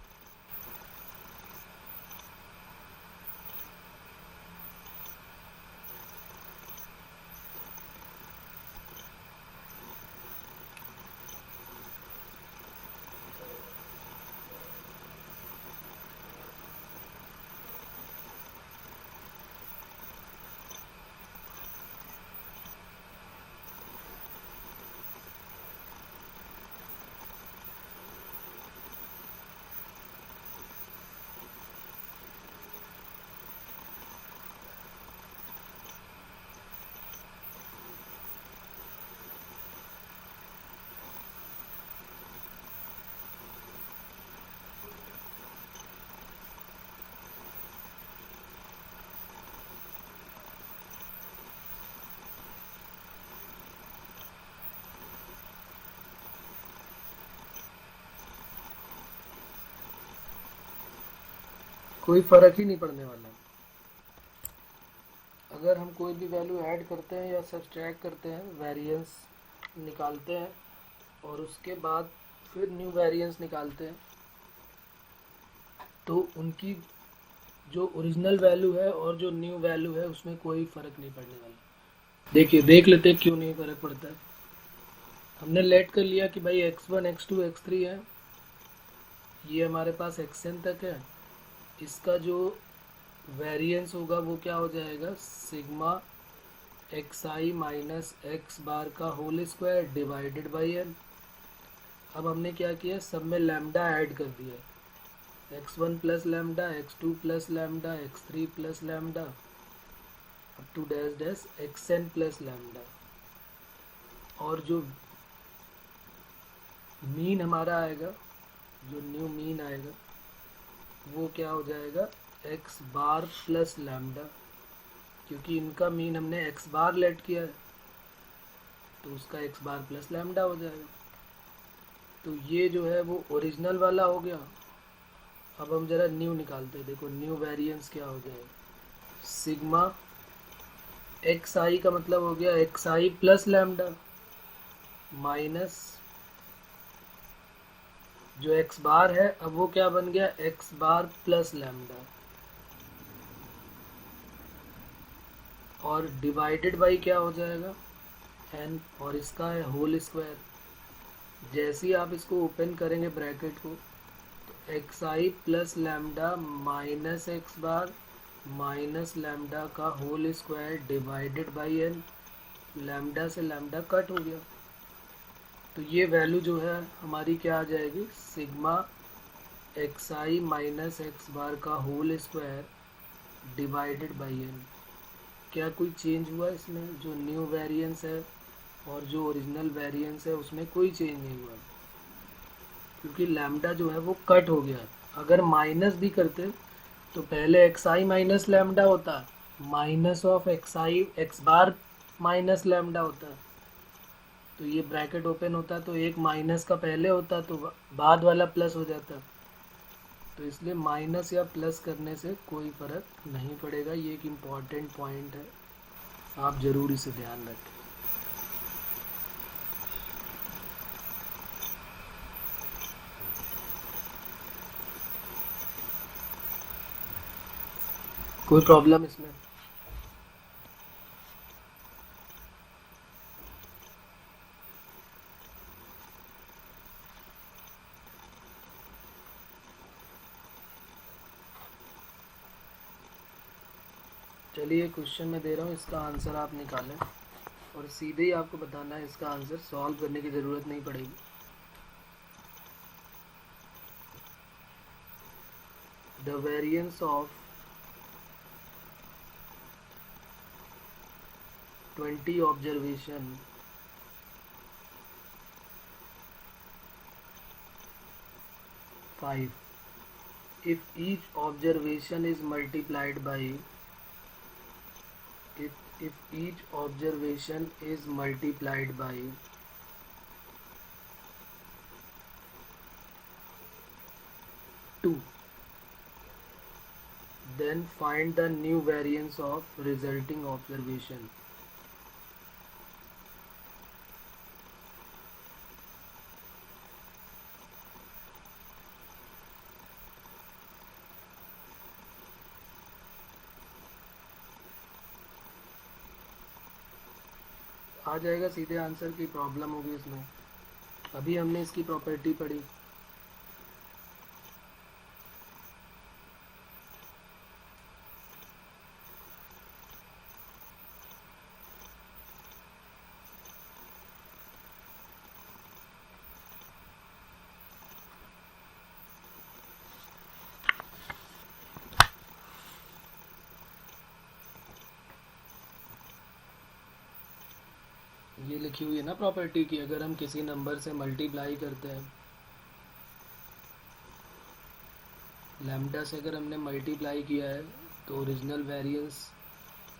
कोई फर्क ही नहीं पड़ने वाला। अगर हम कोई भी वैल्यू ऐड करते हैं या सब्सट्रैक्ट करते हैं, वेरिएंस निकालते हैं और उसके बाद फिर न्यू वेरिएंस निकालते हैं, तो उनकी जो ओरिजिनल वैल्यू है और जो न्यू वैल्यू है उसमें कोई फ़र्क नहीं पड़ने वाला। देखिए, देख लेते हैं क्यों नहीं फ़र्क पड़ता है। हमने लेट कर लिया कि भाई x1 x2 x3 है, ये हमारे पास xn तक है। इसका जो वेरिएंस होगा वो क्या हो जाएगा, sigma xi minus x bar का whole square divided by n. अब हमने क्या किया, सब में लैम्डा ऐड कर दिया, x1 plus lambda, x2 plus lambda, x3 plus lambda, up to dash dash xn plus lambda. और जो मीन हमारा आएगा, जो न्यू मीन आएगा वो क्या हो जाएगा, x बार प्लस लैम्डा, क्योंकि इनका मीन हमने x बार लेट किया है तो उसका x बार प्लस लैम्डा हो जाएगा। तो ये जो है वो ओरिजिनल वाला हो गया। अब हम जरा न्यू निकालते हैं। देखो न्यू वेरिएंस क्या हो जाएगा, सिग्मा एक्स आई का मतलब हो गया x i plus lambda minus जो एक्स बार है, अब वो क्या बन गया, एक्स बार प्लस लैम्डा, और डिवाइडेड बाई क्या हो जाएगा, एन, और इसका है होल स्क्वायर। जैसे ही आप इसको ओपन करेंगे ब्रैकेट को, तो x i plus lambda minus x bar minus lambda का whole square divided by n, lambda से लैम्डा कट हो गया। तो ये वैल्यू जो है हमारी क्या आ जाएगी, सिग्मा एक्स आई माइनस एक्स बार का whole square divided by n. क्या कोई चेंज हुआ इसमें, जो न्यू वेरिएंस है और जो ओरिजिनल वेरिएंस है उसमें कोई चेंज नहीं हुआ, क्योंकि लैम्डा जो है वो कट हो गया। अगर माइनस भी करते तो पहले एक्स आई माइनस लैम्डा होता, minus of x I x bar minus lambda होता, तो ये ब्रैकेट ओपन होता तो एक माइनस का पहले होता तो बाद वाला प्लस हो जाता। तो इसलिए माइनस या प्लस करने से कोई फ़र्क नहीं पड़ेगा। ये एक इम्पॉर्टेंट पॉइंट है, आप ज़रूर इसे ध्यान रखें। कोई प्रॉब्लम इसमें? चलिए क्वेश्चन मैं दे रहा हूँ, इसका आंसर आप निकालें और सीधे ही आपको बताना है, इसका आंसर सॉल्व करने की ज़रूरत नहीं पड़ेगी। The variance of 20 observation five, if each observation is multiplied by, if each observation is multiplied by 2, then find the new variance of resulting observation. आ जाएगा सीधे आंसर की प्रॉब्लम होगी इसमें। अभी हमने इसकी प्रॉपर्टी पढ़ी। ये लिखी हुई है ना प्रॉपर्टी की, अगर हम किसी नंबर से मल्टीप्लाई करते हैं, लैम्डा से अगर हमने मल्टीप्लाई किया है तो original variance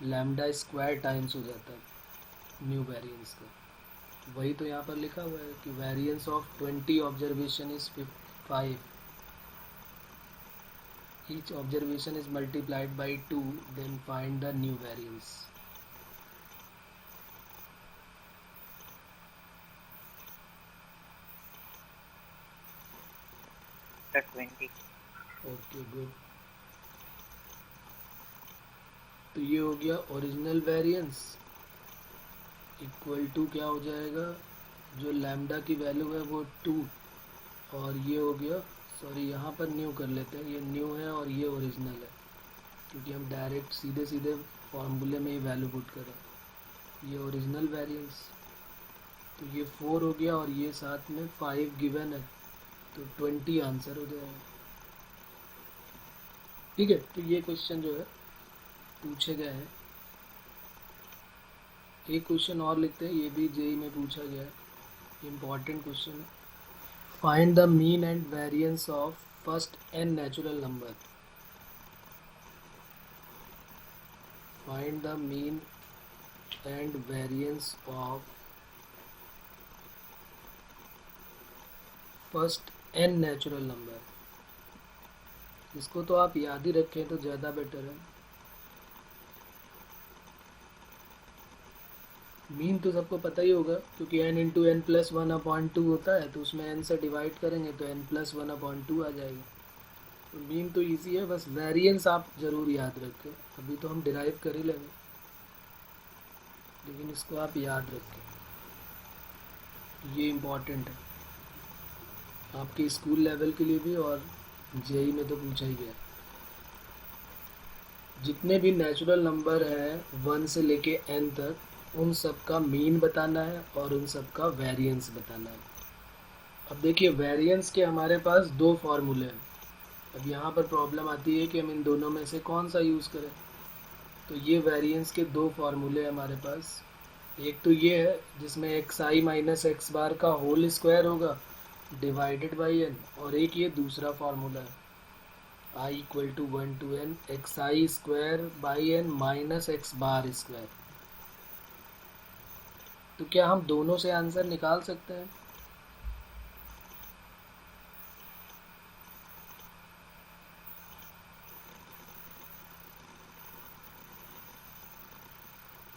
lambda square times हो जाता है न्यू वेरिएंस का। वही तो यहाँ पर लिखा हुआ है कि variance of 20 observation is 5। each observation is multiplied by 2, then find the new variance.
Sir, 20.
Okay good. तो ये हो गया ओरिजिनल वेरिएंस इक्वल टू क्या हो जाएगा, जो लैम्डा की वैल्यू है वो 2, और ये हो गया, सॉरी यहाँ पर न्यू कर लेते हैं, ये न्यू है और ये ओरिजिनल है, क्योंकि हम डायरेक्ट सीधे सीधे फॉर्मूले में ही वैल्यू पुट करें। ये ओरिजिनल वेरिएंस, तो ये 4 हो गया और ये साथ में 5 गिवन है, तो 20 आंसर हो जाएगा। ठीक है, तो ये क्वेश्चन जो है पूछे गए हैं। एक क्वेश्चन और लिखते हैं, ये भी जेई में पूछा गया है, इम्पॉर्टेंट क्वेश्चन है। Find the mean and variance of first n natural number. Find the mean and variance of first n natural number. इसको तो आप याद ही रखें तो ज़्यादा बेटर है। मीन तो सबको पता ही होगा, क्योंकि n इंटू एन प्लस 1/2 होता है, तो उसमें n से डिवाइड करेंगे तो n प्लस 1/2 आ जाएगा। तो मीन तो इजी है, बस वेरिएंस आप ज़रूर याद रखें। अभी तो हम डिराइव कर ही लेंगे, लेकिन इसको आप याद रखें, ये इम्पॉर्टेंट है आपके स्कूल लेवल के लिए भी, और जेई में तो पूछा ही गया। जितने भी नेचुरल नंबर हैं 1 से लेके n तक, उन सब का मीन बताना है और उन सब का वेरिएंस बताना है। अब देखिए, वेरिएंस के हमारे पास 2 फार्मूले हैं। अब यहाँ पर प्रॉब्लम आती है कि हम इन दोनों में से कौन सा यूज़ करें। तो ये वेरिएंस के 2 फार्मूले हैं हमारे पास। एक तो ये है जिसमें xi माइनस एक्स बार का होल स्क्वायर होगा डिवाइडेड बाई n, और एक ये दूसरा फार्मूला है i equal to 1 to n xi square by n minus x bar square. तो क्या हम दोनों से आंसर निकाल सकते हैं?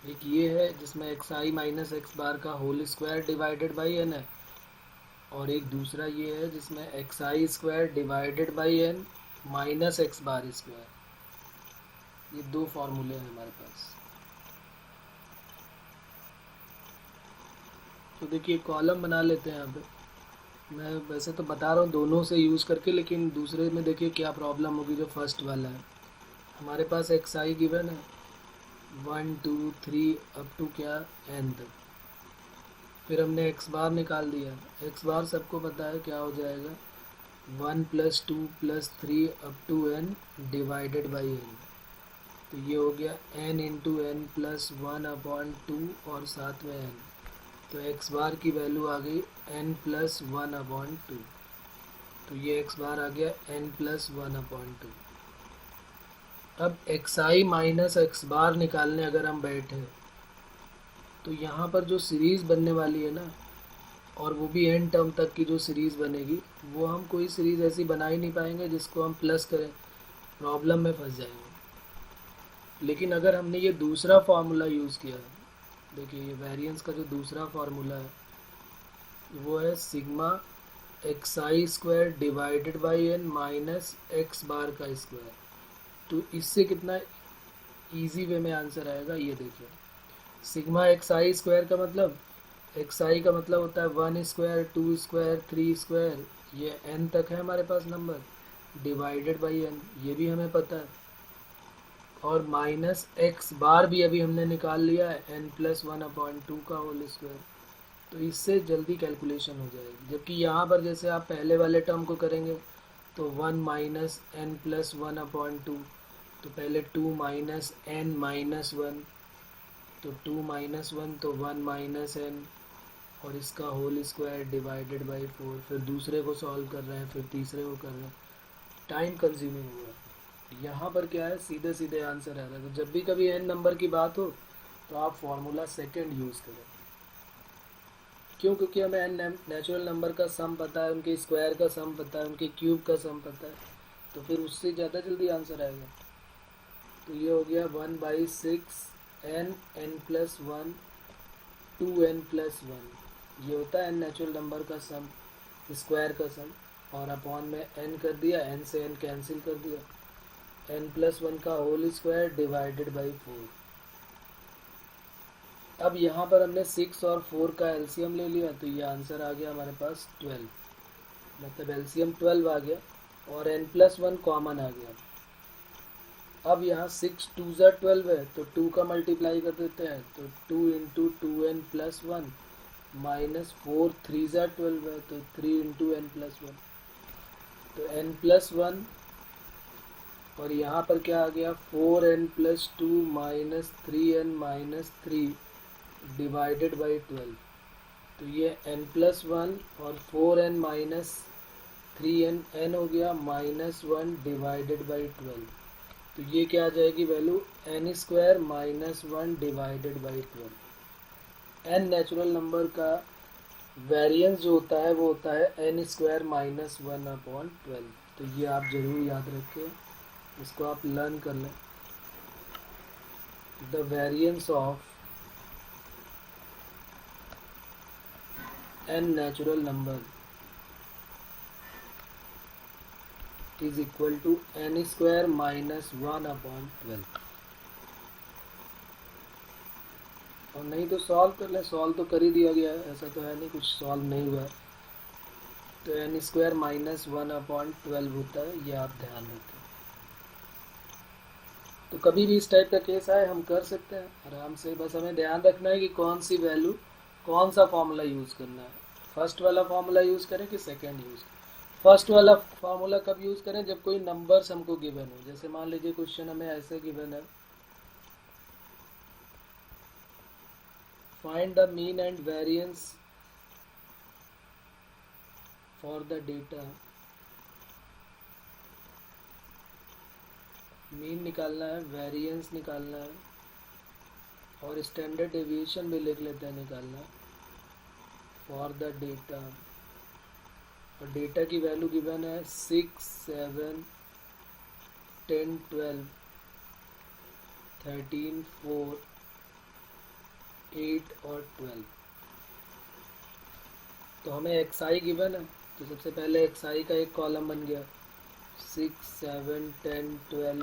एक ये है जिसमें xi माइनस एक्स बार का whole square divided by n है, और एक दूसरा ये है जिसमें xi square divided by n minus x bar square. ये 2 फार्मूले हैं हमारे पास। तो देखिए, कॉलम बना लेते हैं। यहाँ पे मैं वैसे तो बता रहा हूँ दोनों से यूज़ करके, लेकिन दूसरे में देखिए क्या प्रॉब्लम होगी। जो फर्स्ट वाला है हमारे पास xi गिवन है 1 2 3 अप टू क्या n तक, फिर हमने x बार निकाल दिया। x बार सबको पता है क्या हो जाएगा, 1 plus 2 plus 3 up to n divided by n। तो ये हो गया n इंटू एन प्लस 1/2 और साथ में n। तो x बार की वैल्यू आ गई n प्लस 1/2। तो ये x बार आ गया n प्लस 1/2। अब xi माइनस एक्स बार निकालने अगर हम बैठे, तो यहाँ पर जो सीरीज़ बनने वाली है ना, और वो भी n टर्म तक की जो सीरीज़ बनेगी, वो हम कोई सीरीज़ ऐसी बना ही नहीं पाएंगे जिसको हम प्लस करें, प्रॉब्लम में फंस जाएंगे। लेकिन अगर हमने ये दूसरा फार्मूला यूज़ किया, देखिए ये वेरिएंस का जो दूसरा फार्मूला है वो है sigma xi square divided by n minus x bar का स्क्वायर। तो इससे कितना इजी वे में आंसर आएगा, ये देखिए। सिग्मा xi स्क्वायर का मतलब, xi का मतलब होता है 1 स्क्वायर 2 स्क्वायर 3 स्क्वायर, ये n तक है हमारे पास नंबर, डिवाइडेड बाई n, ये भी हमें पता है, और माइनस एक्स बार भी अभी हमने निकाल लिया है n प्लस 1/2 का होल स्क्वायर। तो इससे जल्दी कैलकुलेशन हो जाएगी। जबकि यहाँ पर जैसे आप पहले वाले टर्म को करेंगे तो 1 माइनस n प्लस 1/2, तो पहले 2 माइनस n माइनस 1, तो 2 माइनस 1 तो 1 माइनस n, और इसका होल स्क्वायर डिवाइडेड बाई 4। फिर दूसरे को सॉल्व कर रहे हैं, फिर तीसरे को कर रहे हैं, टाइम कंज्यूमिंग हुआ। यहाँ पर क्या है, सीधे सीधे आंसर आ रहा है। तो जब भी कभी n नंबर की बात हो तो आप फॉर्मूला सेकंड यूज़ करें। क्यों? क्योंकि हमें n नेचुरल नंबर का सम पता है, उनके स्क्वायर का सम पता है, उनके क्यूब का सम पता है, तो फिर उससे ज़्यादा जल्दी आंसर आएगा। तो ये हो गया 1/6 n+1 2n+1। ये होता है n नेचुरल नंबर का सम, स्क्वायर का सम, और अपॉन में n कर दिया, n से n कैंसिल कर दिया, n+1 का होल स्क्वायर डिवाइडेड बाई 4। अब यहाँ पर हमने 6 और 4 का एलसीएम ले लिया, तो ये आंसर आ गया हमारे पास 12, मतलब एलसीएम 12 आ गया और n+1 कॉमन आ गया। अब यहाँ 6 2 ज़ा 12 है, तो 2 का मल्टीप्लाई कर देते हैं, तो 2 इंटू 2n+1 माइनस 4 3 ज़ा 12 है, तो 3 इंटू n+1, तो n+1, और यहाँ पर क्या आ गया 4n+2 minus 3n minus 3 divided by 12। तो ये n+1 और 4n माइनस 3n, n हो गया -1 डिवाइडेड बाई 12। तो ये क्या आ जाएगी value, n² minus 1 divided by 12। n natural number का वेरिएंस जो होता है वो होता है n² माइनस 1/12। तो ये आप जरूर याद रखें, इसको आप लर्न कर लें। The variance of n natural number is equal to n² minus 1/12। और नहीं तो सॉल्व कर ले, सॉल्व तो कर ही दिया गया है, ऐसा तो है नहीं कुछ सॉल्व नहीं हुआ है। तो n² माइनस 1/12 होता है, ये आप ध्यान रखें। तो कभी भी इस टाइप का केस आए हम कर सकते हैं आराम से, बस हमें ध्यान रखना है कि कौन सी वैल्यू, कौन सा फॉर्मूला यूज़ करना है। फर्स्ट वाला फॉर्मूला यूज़ करें कि सेकेंड यूज़ करें। फर्स्ट वाला फॉर्मूला कब यूज़ करें, जब कोई नंबर्स हमको गिवन हो। जैसे मान लीजिए क्वेश्चन हमें ऐसे गिवन है, find the mean and variance for the data. Mean निकालना है, वेरिएंस निकालना है, और स्टैंडर्ड डेविएशन भी लिख लेते हैं निकालना है फॉर द डेटा। और डेटा की वैल्यू गिवन है 6 7 10 12 13 4 8 और 12। तो हमें xi गिवन है, तो सबसे पहले xi का एक कॉलम बन गया, 6 7 10 12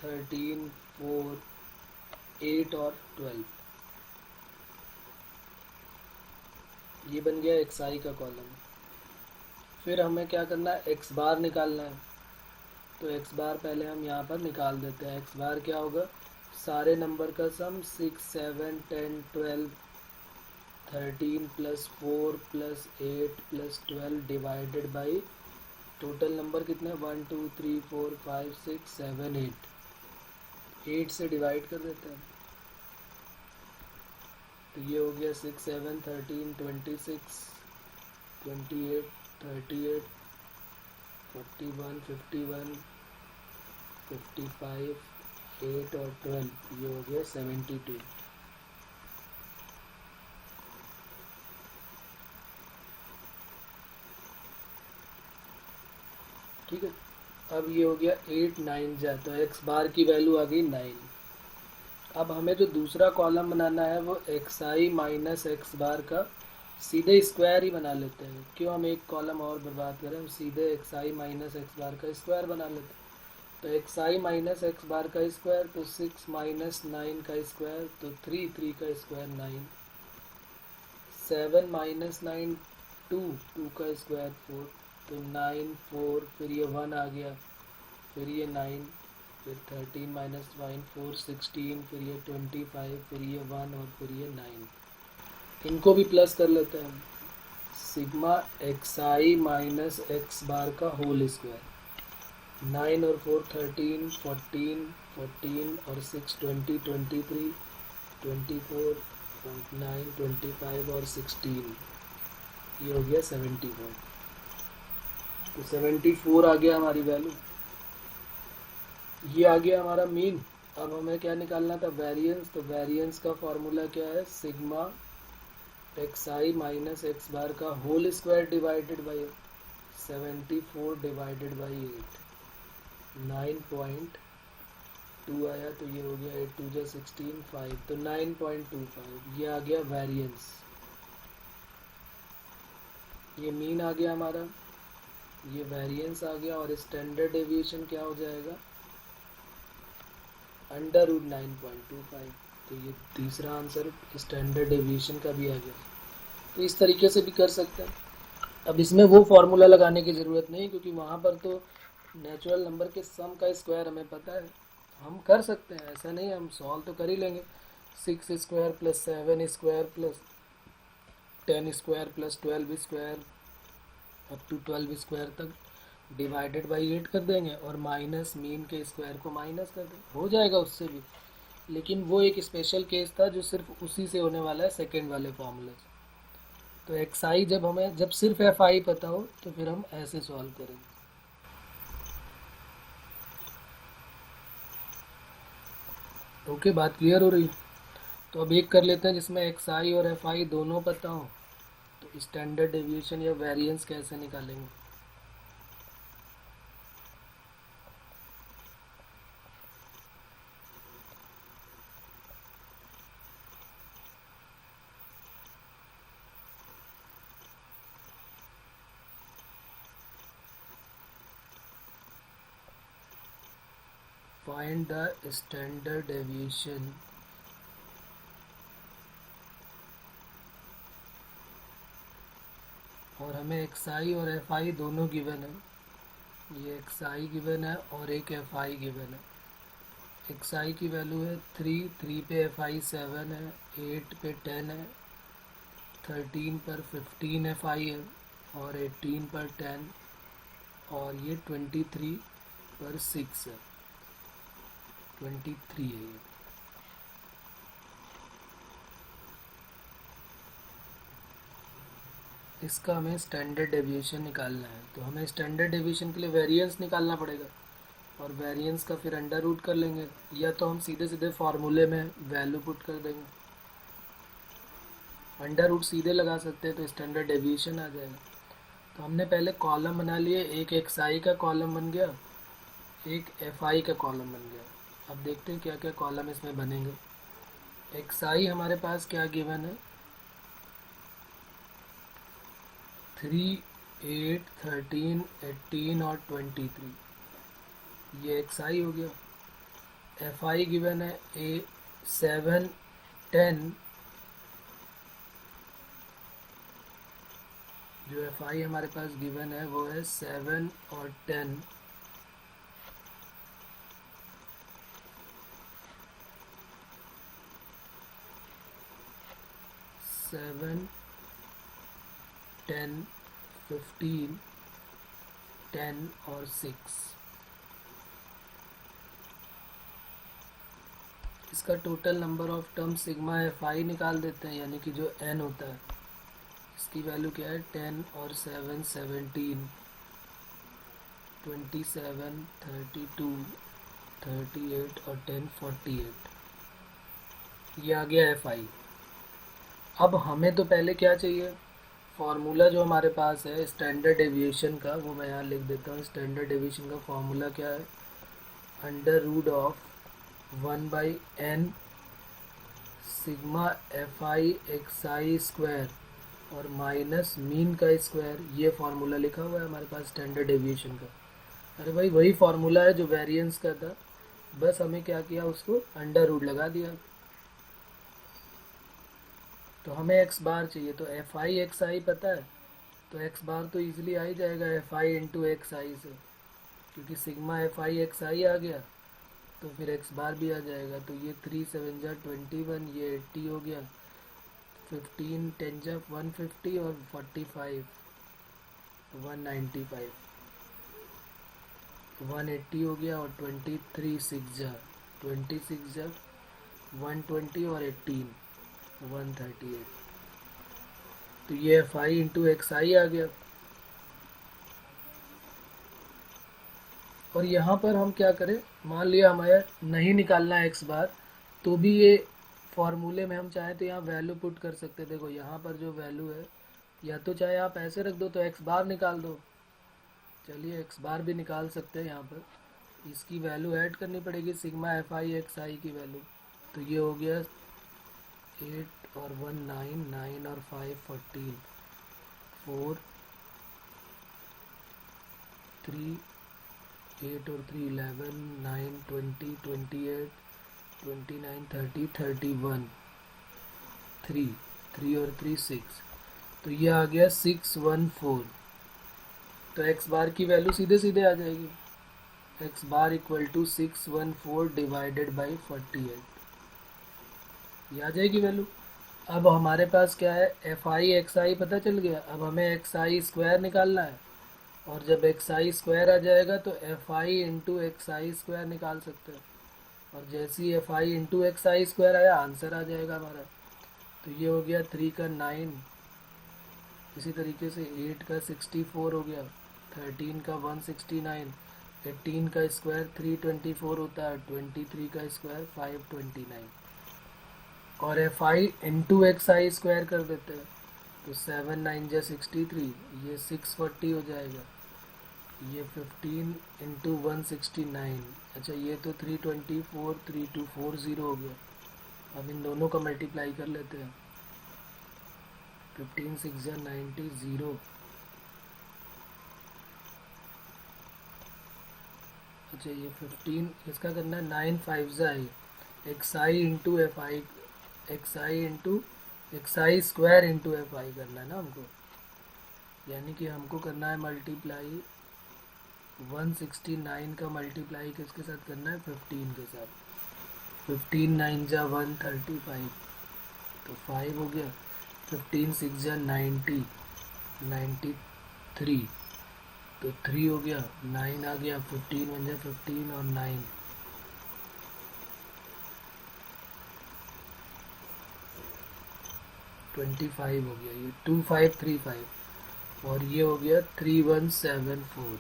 13 4 8 और 12, ये बन गया xi का कॉलम। फिर हमें क्या करना है, x बार निकालना है। तो x बार पहले हम यहाँ पर निकाल देते हैं। x बार क्या होगा, सारे नंबर का सम 6 7 10 12 13 plus 4 plus 8 plus 12 divided by total number कितने, 1 2 3 4 5 6 7 8, 8 से डिवाइड कर देते हैं। तो ये हो गया 6 7 13 26 28 38 41 51 55 8 और 12, ये हो गया 72। ठीक है, अब ये हो गया 8 9 जा, तो x बार की वैल्यू आ गई 9। अब हमें जो दूसरा कॉलम बनाना है वो xi माइनस x बार का सीधे स्क्वायर ही बना लेते हैं। क्यों हम एक कॉलम और बर्बाद करें, हम सीधे xi माइनस x बार का स्क्वायर बना लेते हैं। तो xi माइनस x बार का स्क्वायर, तो 6 माइनस 9 का स्क्वायर, तो 3 3 का स्क्वायर 9, 7 माइनस 9 2 2 का स्क्वायर 4, तो 9 4, फिर ये 1 आ गया, फिर ये 9, फिर 13 माइनस 9 4 16, फिर ये 25, फिर ये 1 और फिर ये 9। इनको भी प्लस कर लेते हैं, sigma xi minus x bar का होल स्क्वायर, 9 और 4 13 14 14 और 6 20 23 24 9 25 और 16, ये हो गया 74। तो 74 आ गया हमारी वैल्यू, ये आ गया हमारा मीन। अब हमें क्या निकालना था, वेरिएंस। तो वेरिएंस का फॉर्मूला क्या है, sigma xi minus x bar का whole square divided by 74 divided by 8। 9.2 आया तो ये हो गया 8 2 जा 16 5, तो 9.25 ये आ गया वेरिएंस। ये मीन आ गया हमारा, ये वेरिएंस आ गया, और स्टैंडर्ड डेविएशन क्या हो जाएगा, अंडर रूट 9.25। तो ये तीसरा आंसर स्टैंडर्ड डेविएशन का भी आ गया। तो इस तरीके से भी कर सकते हैं। अब इसमें वो फॉर्मूला लगाने की ज़रूरत नहीं, क्योंकि वहाँ पर तो नेचुरल नंबर के सम का स्क्वायर हमें पता है, हम कर सकते हैं, ऐसा नहीं, हम सॉल्व तो कर ही लेंगे। 6 square plus 7 square plus 10 square plus 12 square up to 12 square तक डिवाइडेड बाई 8 कर देंगे, और माइनस मीन के स्क्वायर को माइनस कर देंगे, हो जाएगा उससे भी। लेकिन वो एक स्पेशल केस था जो सिर्फ उसी से होने वाला है, सेकेंड वाले फॉर्मूले से। तो एक्स आई जब सिर्फ एफ आई पता हो तो फिर हम ऐसे सॉल्व करेंगे। ओके, बात क्लियर हो रही है? तो अब एक कर लेते हैं जिसमें एक्स आई और एफ आई दोनों पता हो। तो स्टैंडर्ड डेविएशन या वेरिएंस कैसे निकालेंगे? फाइंड द स्टैंडर्ड डेविएशन और हमें एक्स आई और एफ आई दोनों गिवन है। ये एक्स आई गिवन है और एक एफ आई गिवन है। एक्स आई की वैल्यू है 3, 3 पे एफ आई 7 है, 8 पे 10 है, 13 पर 15 एफ आई है, और 18 पर 10, और ये 23 पर 6 है, 23 है ये। इसका हमें स्टैंडर्ड डेविएशन निकालना है। तो हमें स्टैंडर्ड डेविएशन के लिए वेरिएंस निकालना पड़ेगा, और वेरिएंस का फिर अंडर रूट कर लेंगे, या तो हम सीधे सीधे फार्मूले में वैल्यू पुट कर देंगे। अंडर रूट सीधे लगा सकते हैं तो स्टैंडर्ड डेविएशन आ जाएगा। तो हमने पहले कॉलम बना लिए, एक एक्स आई का कॉलम बन गया, एक एफ आई का कॉलम बन गया। अब देखते हैं क्या क्या कॉलम इसमें बनेंगे। एक्स आई हमारे पास क्या गिवन है, 3, 8, 13, 18 और 23, ये एक्स आई हो गया। एफ आई गिवन है 7, 10, जो एफ आई हमारे पास गिवन है वो है 7 और 10, 7, 10, 15, 10 और 6। इसका total number of term sigma f आई निकाल देते हैं, यानी कि जो एन होता है, इसकी वैल्यू क्या है, 10 और 7 17, 27, 32, 38 और 10 48, ये आ गया एफ आई। अब हमें तो पहले क्या चाहिए, फार्मूला जो हमारे पास है स्टैंडर्ड डेविएशन का, वो मैं यहाँ लिख देता हूँ। स्टैंडर्ड डेविएशन का फार्मूला क्या है, under root of 1/n sigma f i x i square और माइनस मीन का स्क्वायर, ये फार्मूला लिखा हुआ है हमारे पास स्टैंडर्ड डेविएशन का। अरे भाई, वही फार्मूला है जो वेरिएंस का था, बस हमें क्या किया, उसको अंडर रूट लगा दिया। तो हमें एक्स बार चाहिए, तो एफ आई एक्स आई पता है, तो एक्स बार तो ईजिली आ ही जाएगा एफ आई इंटू एक्स आई से, क्योंकि सिग्मा एफ आई एक्स आई आ गया, तो फिर एक्स बार भी आ जाएगा। तो ये 3 7 जा 21, ये 80 हो गया, 15 10 जा 150 और 45 195, 180 हो गया, और 23 6 जा 26 जा 120 और 18 138। तो ये एफ आई इंटू एक्स आई आ गया। और यहाँ पर हम क्या करें, मान लिया हमें नहीं निकालना है एक्स बार, तो भी ये फॉर्मूले में हम चाहें तो यहाँ वैल्यू पुट कर सकते हैं। देखो यहाँ पर जो वैल्यू है, या तो चाहे आप ऐसे रख दो तो एक्स बार निकाल दो, चलिए एक्स बार भी निकाल सकते हैं यहाँ पर। इसकी वैल्यू ऐड करनी पड़ेगी, sigma f i x i की वैल्यू। तो ये हो गया 8 और 1 9, 9 और 5 14, 4 3, 8 और 3 11, 9 20, 28, 29 30, 31, 3, 3 और 3 6। तो ये आ गया 614। तो एक्स बार की वैल्यू सीधे सीधे आ जाएगी, x bar equal to 614 divided by 48, ये आ जाएगी वैल्यू। अब हमारे पास क्या है, एफ आई एक्स आई पता चल गया। अब हमें एक्स आई स्क्वायर निकालना है, और जब एक्स आई स्क्वायर आ जाएगा तो f i into x i square निकाल सकते हैं, और जैसे ही f i into x i square आया आंसर आ जाएगा हमारा। तो ये हो गया 3 का 9, इसी तरीके से 8 का 64 हो गया, 13 का 169, 18 का स्क्वायर 324 होता है, 23 का स्क्वायर 529, और F i into x i square कर देते हैं। तो 7 9 जा 63, ये 640 हो जाएगा। ये 15 इंटू 169, अच्छा ये तो 324 3240 हो गया। अब इन दोनों का मल्टीप्लाई कर लेते हैं, 15 6 जा 90 0, अच्छा ये 15 इसका करना है 9 5 जा है x i into F i, x i into x i square into F I करना है ना हमको, यानी कि हमको करना है मल्टीप्लाई 169 का मल्टीप्लाई किसके साथ करना है, 15 के साथ। 15 9 जा 135, तो 5 हो गया। 15 6 जा 90, 93, तो 3 हो गया। 9 आ गया, 15 1 जा 15 और 9, 25 हो गया। ये 2535, और ये हो गया 3174।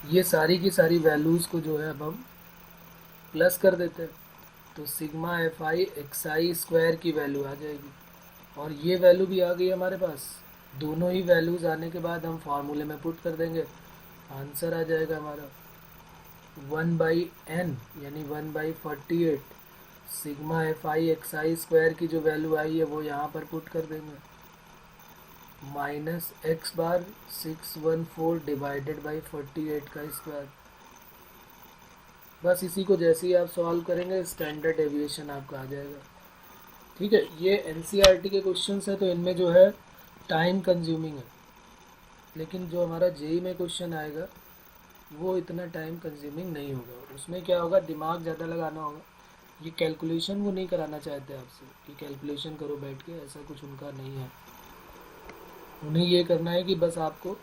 ये सारी की सारी वैल्यूज़ को जो है अब हम प्लस कर देते हैं, तो sigma f i x i square की वैल्यू आ जाएगी, और ये वैल्यू भी आ गई हमारे पास। दोनों ही वैल्यूज़ आने के बाद हम फार्मूले में पुट कर देंगे, आंसर आ जाएगा हमारा 1/n यानी 1/48। Sigma f i x i square की जो वैल्यू आई है वो यहाँ पर पुट कर देंगे, minus x bar 614 divided by 48 का स्क्वायर। बस इसी को जैसे ही आप सॉल्व करेंगे स्टैंडर्ड डेविएशन आपका आ जाएगा। ठीक है, ये एनसीईआरटी के क्वेश्चंस है, तो इनमें जो है टाइम कंज्यूमिंग है, लेकिन जो हमारा जेई में क्वेश्चन आएगा वो इतना टाइम कंज्यूमिंग नहीं होगा। उसमें क्या होगा, दिमाग ज़्यादा लगाना होगा। ये कैलकुलेशन वो नहीं कराना चाहते आपसे कि कैलकुलेशन करो बैठ के, ऐसा कुछ उनका नहीं है। उन्हें ये करना है कि बस आपको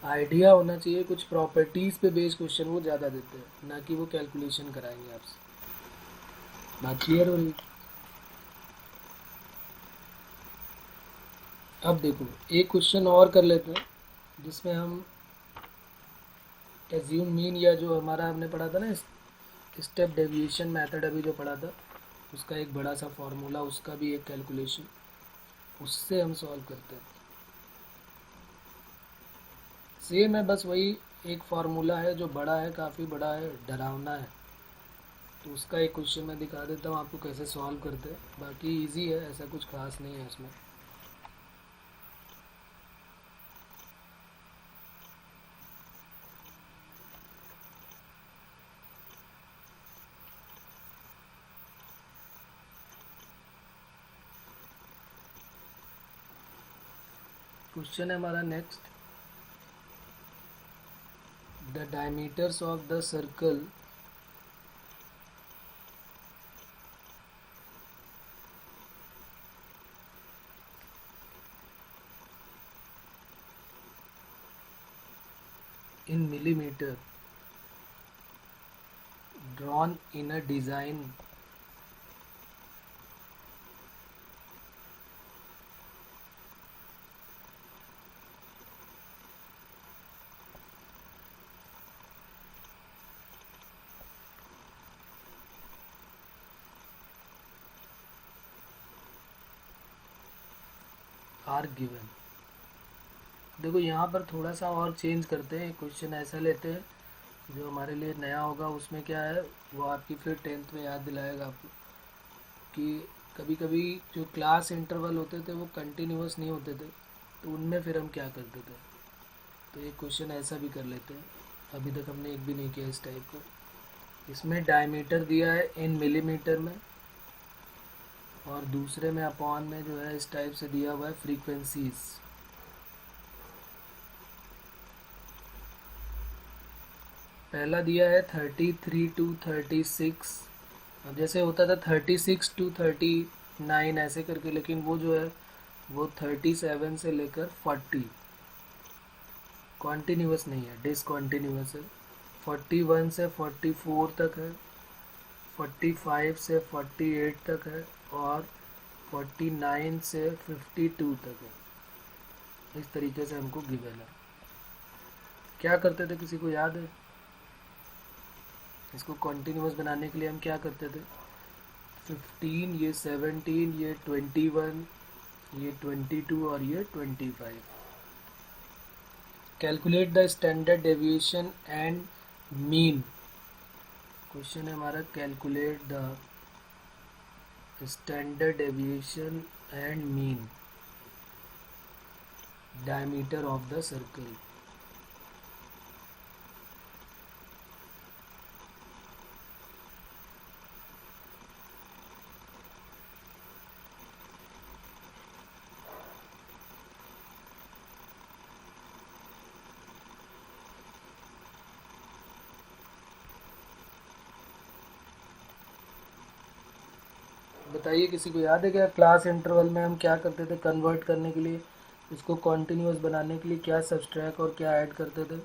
आइडिया होना चाहिए, कुछ प्रॉपर्टीज़ पे बेस्ड क्वेश्चन वो ज़्यादा देते हैं, ना कि वो कैलकुलेशन कराएंगे आपसे। बात क्लियर हो रही? अब देखो एक क्वेश्चन और कर लेते हैं, जिसमें हम एज्यूम मीन, या जो हमारा हमने पढ़ा था ना स्टेप डेविएशन मेथड अभी जो पढ़ा था, उसका एक बड़ा सा फॉर्मूला, उसका भी एक कैलकुलेशन, उससे हम सॉल्व करते हैं। सेम है, बस वही एक फार्मूला है जो बड़ा है, काफ़ी बड़ा है, डरावना है। तो उसका एक क्वेश्चन मैं दिखा देता हूँ आपको कैसे सॉल्व करते हैं। बाकी इजी है, ऐसा कुछ खास नहीं है इसमें। क्वेश्चन है हमारा next, the diameters of the circle in millimeter drawn in a design are given। देखो यहाँ पर थोड़ा सा और चेंज करते हैं, क्वेश्चन ऐसा लेते हैं जो हमारे लिए नया होगा उसमें क्या है वो आपकी फिर 10th में याद दिलाएगा आपको कि कभी कभी जो क्लास इंटरवल होते थे वो कंटिन्यूस नहीं होते थे, तो उनमें फिर हम क्या करते थे। तो एक क्वेश्चन ऐसा भी कर लेते हैं, अभी तक हमने एक भी नहीं किया इस टाइप का। इसमें डायमीटर दिया है इन मिलीमीटर में, और दूसरे में अपॉन में जो है इस टाइप से दिया हुआ है फ्रीक्वेंसीज। पहला दिया है 33 टू 36। अब जैसे होता था 36 टू 39 ऐसे करके, लेकिन वो जो है वो 37 से लेकर 40 कॉन्टीन्यूस नहीं है, डिसकॉन्टीन्यूस है। 41 से 44 तक है, 45 से 48 तक है, और 49 से 52 तक है। इस तरीके से हमको गिवन है। क्या करते थे, किसी को याद है? इसको कॉन्टीन्यूस बनाने के लिए हम क्या करते थे? 15, ये 17, ये 21, ये 22 और ये 25। Calculate the standard deviation and mean. Question है हमारा, calculate the standard deviation and mean diameter of the circle. बताइए, किसी को याद है क्या क्लास इंटरवल में हम क्या करते थे कन्वर्ट करने के लिए, इसको कॉन्टिन्यूस बनाने के लिए क्या सब्सट्रैक्ट और क्या ऐड करते थे?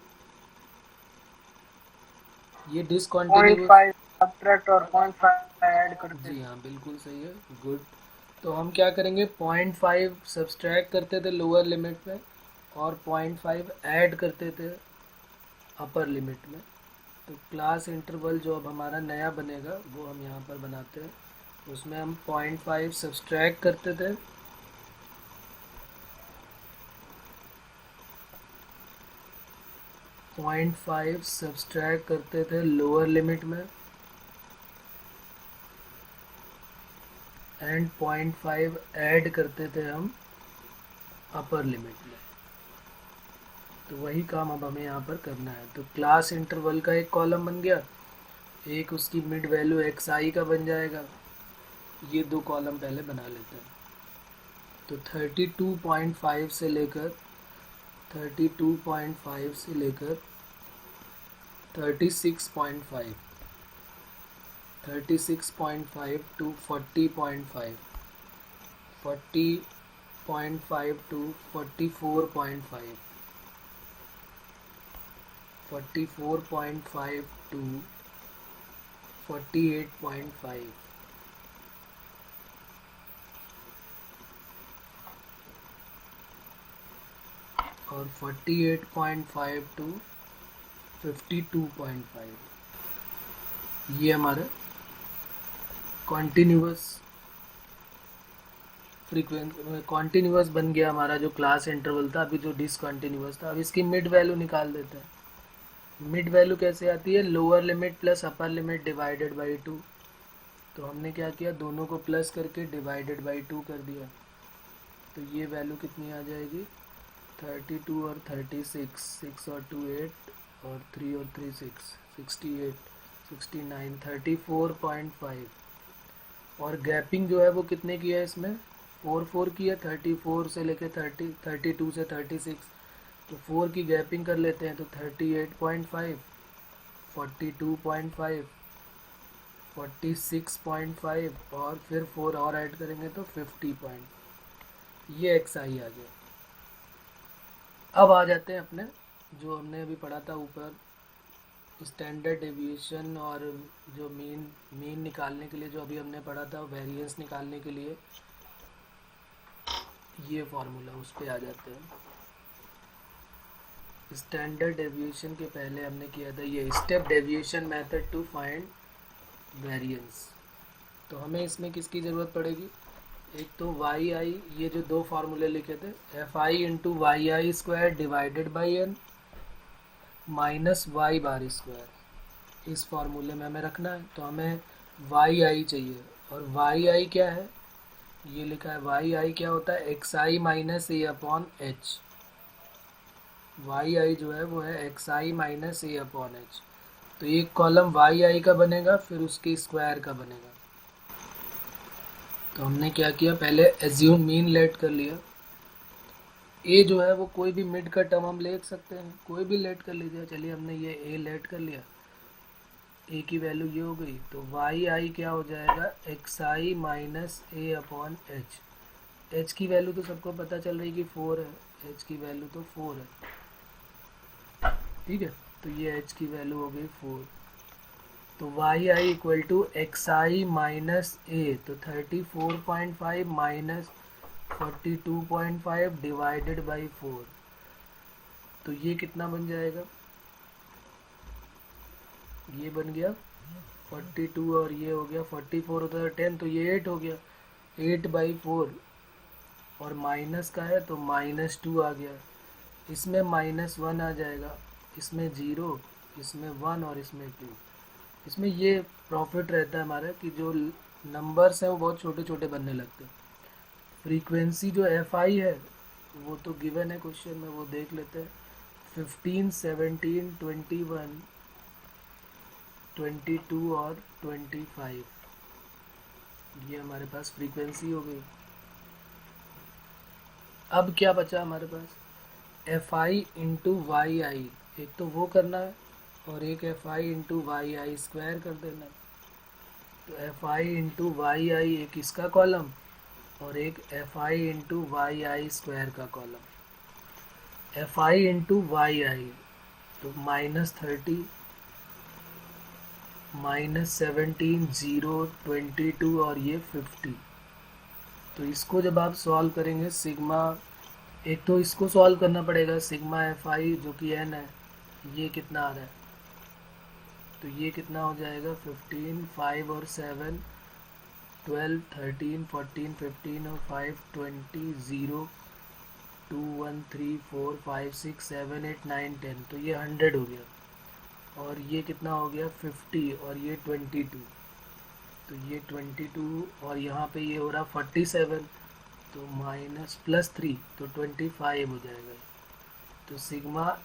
ये डिसकॉन्टिन्यूस
0.5 सब्ट्रैक्ट और 0.5 ऐड करते
जी
हैं।
हाँ, बिल्कुल सही है, गुड। तो हम क्या करेंगे, 0.5 सब्सट्रैक्ट करते थे लोअर लिमिट में, और 0.5 ऐड करते थे अपर लिमिट में। तो क्लास इंटरवल जो अब हमारा नया बनेगा वो हम यहाँ पर बनाते हैं। उसमें हम 0.5 सब्सट्रैक्ट करते थे, सब्सट्रैक्ट करते थे लोअर लिमिट में, एंड 0.5 ऐड करते थे हम अपर लिमिट में। तो वही काम अब हमें यहाँ पर करना है। तो क्लास इंटरवल का एक कॉलम बन गया, एक उसकी मिड वैल्यू एक्स आई का बन जाएगा। ये दो कॉलम पहले बना लेते हैं। तो 32.5 से लेकर 32.5 से लेकर 36.5, 36.5 टू 40.5, 40.5 टू 44.5, 44.5 टू 48.5, और 48.5 टू 52.5। ये हमारा कॉन्टीन्यूअस कॉन्टीन्यूअस बन गया हमारा जो क्लास इंटरवल था। अभी जो डिसकॉन्टीन्यूअस था, अब इसकी मिड वैल्यू निकाल देते हैं। मिड वैल्यू कैसे आती है? Lower limit plus upper limit divided by 2। तो हमने क्या किया, दोनों को प्लस करके डिवाइडेड बाई 2 कर दिया। तो ये वैल्यू कितनी आ जाएगी? 32 और 36, 6 और 2 8, और 3 और 3 6, 68, 69, 34.5। और गैपिंग जो है वो कितने की है इसमें? 4 की है। 34 से लेके 32 से 36, तो 4 की गैपिंग कर लेते हैं। तो 38.5, 42.5, 46.5, और फिर 4 और ऐड करेंगे तो 50 पॉइंट। ये एक्स आई आ गया। अब आ जाते हैं अपने जो हमने अभी पढ़ा था ऊपर, स्टैंडर्ड डेविएशन, और जो मीन निकालने के लिए जो अभी हमने पढ़ा था, वेरिएंस निकालने के लिए ये फार्मूला, उस पर आ जाते हैं। स्टैंडर्ड डेविएशन के पहले हमने किया था ये step deviation method to find variance. तो हमें इसमें किसकी ज़रूरत पड़ेगी? एक तो वाई आई, ये जो दो फार्मूले लिखे थे, f i into y i square divided by n, minus y bar square. इस फॉर्मूले में हमें रखना है, तो हमें वाई आई चाहिए। और वाई आई क्या है, ये लिखा है वाई आई क्या होता है, x I minus a upon H. Y आई जो है वो है x I minus a upon H. तो एक कॉलम वाई आई का बनेगा, फिर उसके स्क्वायर का बनेगा। तो हमने क्या किया, पहले एज्यूम मीन लेट कर लिया। ए जो है वो कोई भी मिड का टर्म हम ले सकते हैं, कोई भी लेट कर लीजिए। चलिए हमने ये ए लेट कर लिया, ए की वैल्यू ये हो गई। तो वाई आई क्या हो जाएगा, x I minus a upon H. H की वैल्यू तो सबको पता चल रही कि 4 है, एच की वैल्यू तो 4 है, ठीक है। तो ये एच की वैल्यू हो गई 4। तो y i equal to x I minus a, तो 34.5 माइनस 42.5 डिवाइडेड बाई 4। तो ये कितना बन जाएगा, ये बन गया 42 और ये हो गया 44 होता है 10, तो ये 8 हो गया। 8/4 और माइनस का है तो -2 आ गया। इसमें -1 आ जाएगा, इसमें 0, इसमें 1 और इसमें 2। इसमें ये प्रॉफिट रहता है हमारा कि जो नंबर्स हैं वो बहुत छोटे छोटे बनने लगते हैं। फ्रीक्वेंसी जो एफ आई है वो तो गिवन है क्वेश्चन में, वो देख लेते हैं। 15, 17, 21, 22 और 25, ये हमारे पास फ्रीक्वेंसी हो गई। अब क्या बचा हमारे पास, f i into y i, एक तो वो करना है और एक f i into y i square कर देना है। तो f i into y i एक इसका कॉलम और एक f i into y i square का column. F i into y i तो -30, -17, 0, 22 और ये 50। तो इसको जब आप सॉल्व करेंगे सिग्मा, एक तो इसको सॉल्व करना पड़ेगा, सिग्मा एफ आई जो कि एन है, ये कितना आ रहा है, तो ये कितना हो जाएगा 15, 5 और 7, 12, 13, 14, 15 और 5, 20, 0, 2, 1, 3, 4, 5, 6, 7, 8, 9, 10, तो ये 100 हो गया। और ये कितना हो गया 50 और ये 22, तो ये 22 और यहाँ पे ये हो रहा 47, तो -+3 तो 25 हो जाएगा। तो sigma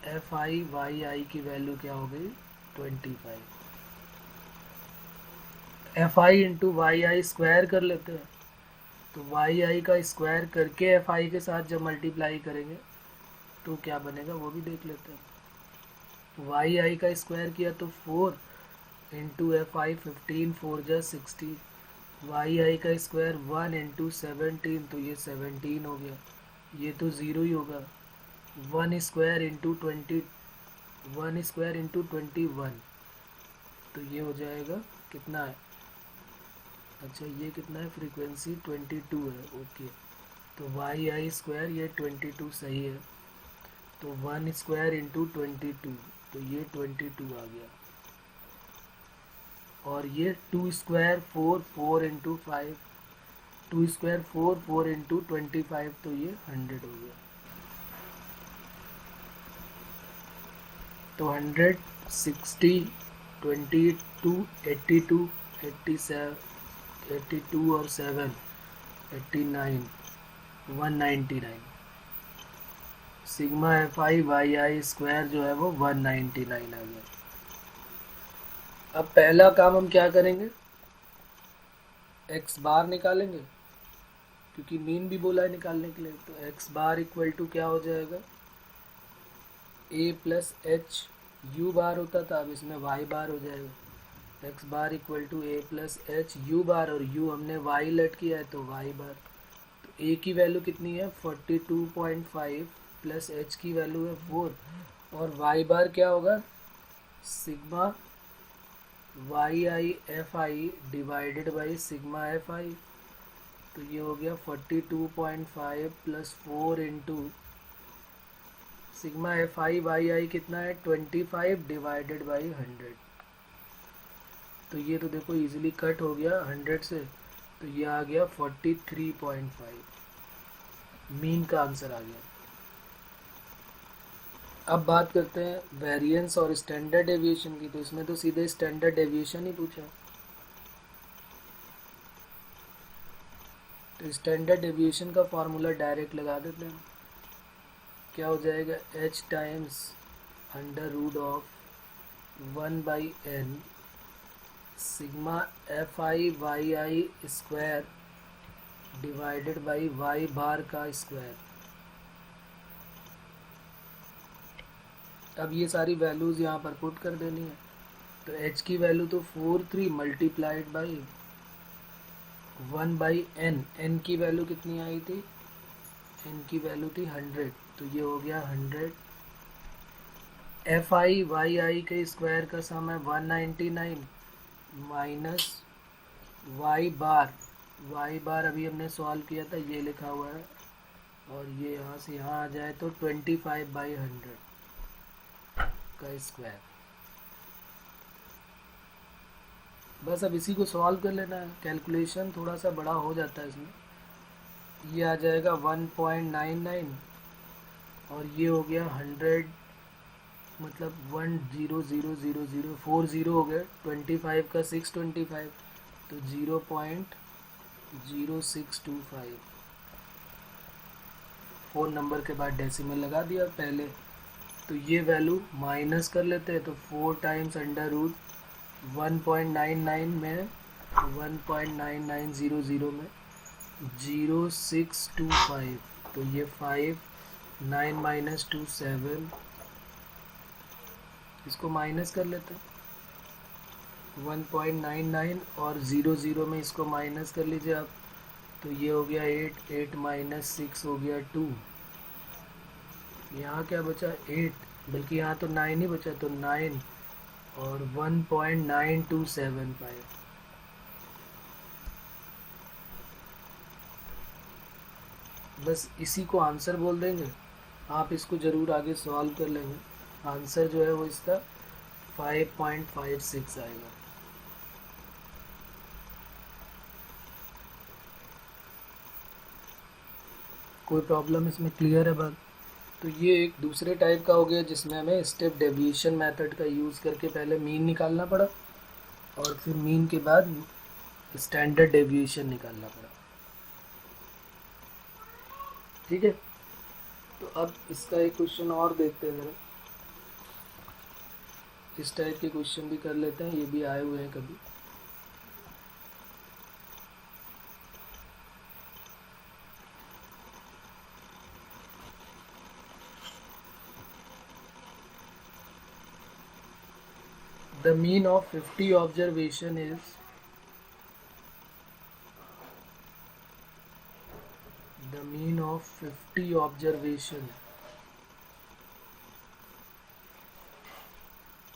f i y i की वैल्यू क्या हो गई 25। F i into y i square कर लेते हैं, तो वाई आई का स्क्वायर करके एफ आई के साथ जब मल्टीप्लाई करेंगे तो क्या बनेगा वो भी देख लेते हैं। वाई आई का स्क्वायर किया तो 4 इंटू एफ आई 15, 4 जा 60। वाई आई का स्क्वायर 1 इंटू 17, तो ये 17 हो गया, ये तो 0 ही होगा। 1 स्क्वायर इंटू 20, 1 स्क्वायर इंटू 21, तो ये हो जाएगा कितना है, अच्छा ये कितना है, फ्रीक्वेंसी 22 है, ओके। तो वाई आई स्क्वायर ये 22 सही है, तो 1 स्क्वायर इंटू 22, तो ये 22 आ गया। और ये 2 स्क्वायर 4, 4 इंटू 5, 2 स्क्वायर 4, 4 इंटू 25, तो ये 100 हो गया। तो 100, 60, 22, 82, 87, 82 और 7, 89, 199। Sigma f i y i square जो है वो 199 आ गया। अब पहला काम हम क्या करेंगे, एक्स बार निकालेंगे, क्योंकि मीन भी बोला है निकालने के लिए। तो एक्स बार इक्वल टू क्या हो जाएगा, a plus h u bar होता था, अब इसमें वाई बार हो जाएगा। X bar equal to a plus h u bar, और यू हमने वाई लेट किया है तो वाई बार। तो ए की वैल्यू कितनी है 42.5 प्लस एच की वैल्यू है 4, और वाई बार क्या होगा sigma y i f i divided by sigma f i. तो ये हो गया 42.5 plus 4 into sigma f i y i कितना है 25 डिवाइडेड बाई 100। तो ये तो देखो इजीली कट हो गया 100 से, तो ये आ गया 43.5, मीन का आंसर आ गया। अब बात करते हैं वेरिएंस और स्टैंडर्ड डेविएशन की। तो इसमें तो सीधे स्टैंडर्ड डेविएशन ही पूछा। तो स्टैंडर्ड डेविएशन का फॉर्मूला डायरेक्ट लगा देते हैं। क्या हो जाएगा, h times under root of 1/n sigma FI/YI square divided by y bar का स्क्वायर। अब ये सारी वैल्यूज़ यहाँ पर पुट कर देनी है। तो h की वैल्यू तो 43 मल्टीप्लाइड बाई 1/n। n की वैल्यू कितनी आई थी, n की वैल्यू थी 100। तो ये हो गया 100। FI/YI के स्क्वायर का सम है 199 माइनस y बार अभी हमने सॉल्व किया था, ये लिखा हुआ है। और ये यहाँ से यहाँ आ जाए तो 25/100 का स्क्वायर। बस अब इसी को सॉल्व कर लेना है। कैलकुलेशन थोड़ा सा बड़ा हो जाता है इसमें। ये आ जाएगा 1.99 और ये हो गया 100, मतलब 100,000 हो गए। 25 का 625 तो 0.0625। फोन नंबर के बाद डेसिमल लगा दिया पहले। तो ये वैल्यू माइनस कर लेते हैं। तो 4 टाइम्स अंडर रूट 1.99 में 1.9900 में 0625। तो ये 5 9 माइनस 2 7, इसको माइनस कर लेते हैं। 1.99 और 00 में इसको माइनस कर लीजिए आप। तो ये हो गया 8 8 माइनस 6 हो गया 2। यहाँ क्या बचा 8, बल्कि यहाँ तो 9 ही बचा। तो 9 और 1.9275। बस इसी को आंसर बोल देंगे। आप इसको ज़रूर आगे सॉल्व कर लेंगे। आंसर जो है वो इसका 5.56 आएगा। कोई प्रॉब्लम इसमें क्लियर है बात? तो ये एक दूसरे टाइप का हो गया जिसमें हमें स्टेप डेविएशन मेथड का यूज़ करके पहले मीन निकालना पड़ा और फिर मीन के बाद स्टैंडर्ड डेविएशन निकालना पड़ा। ठीक है, तो अब इसका एक क्वेश्चन और देखते हैं ज़रा। इस टाइप के क्वेश्चन भी कर लेते हैं, ये भी आए हुए हैं कभी। The mean of 50 observation is the mean of 50 observation.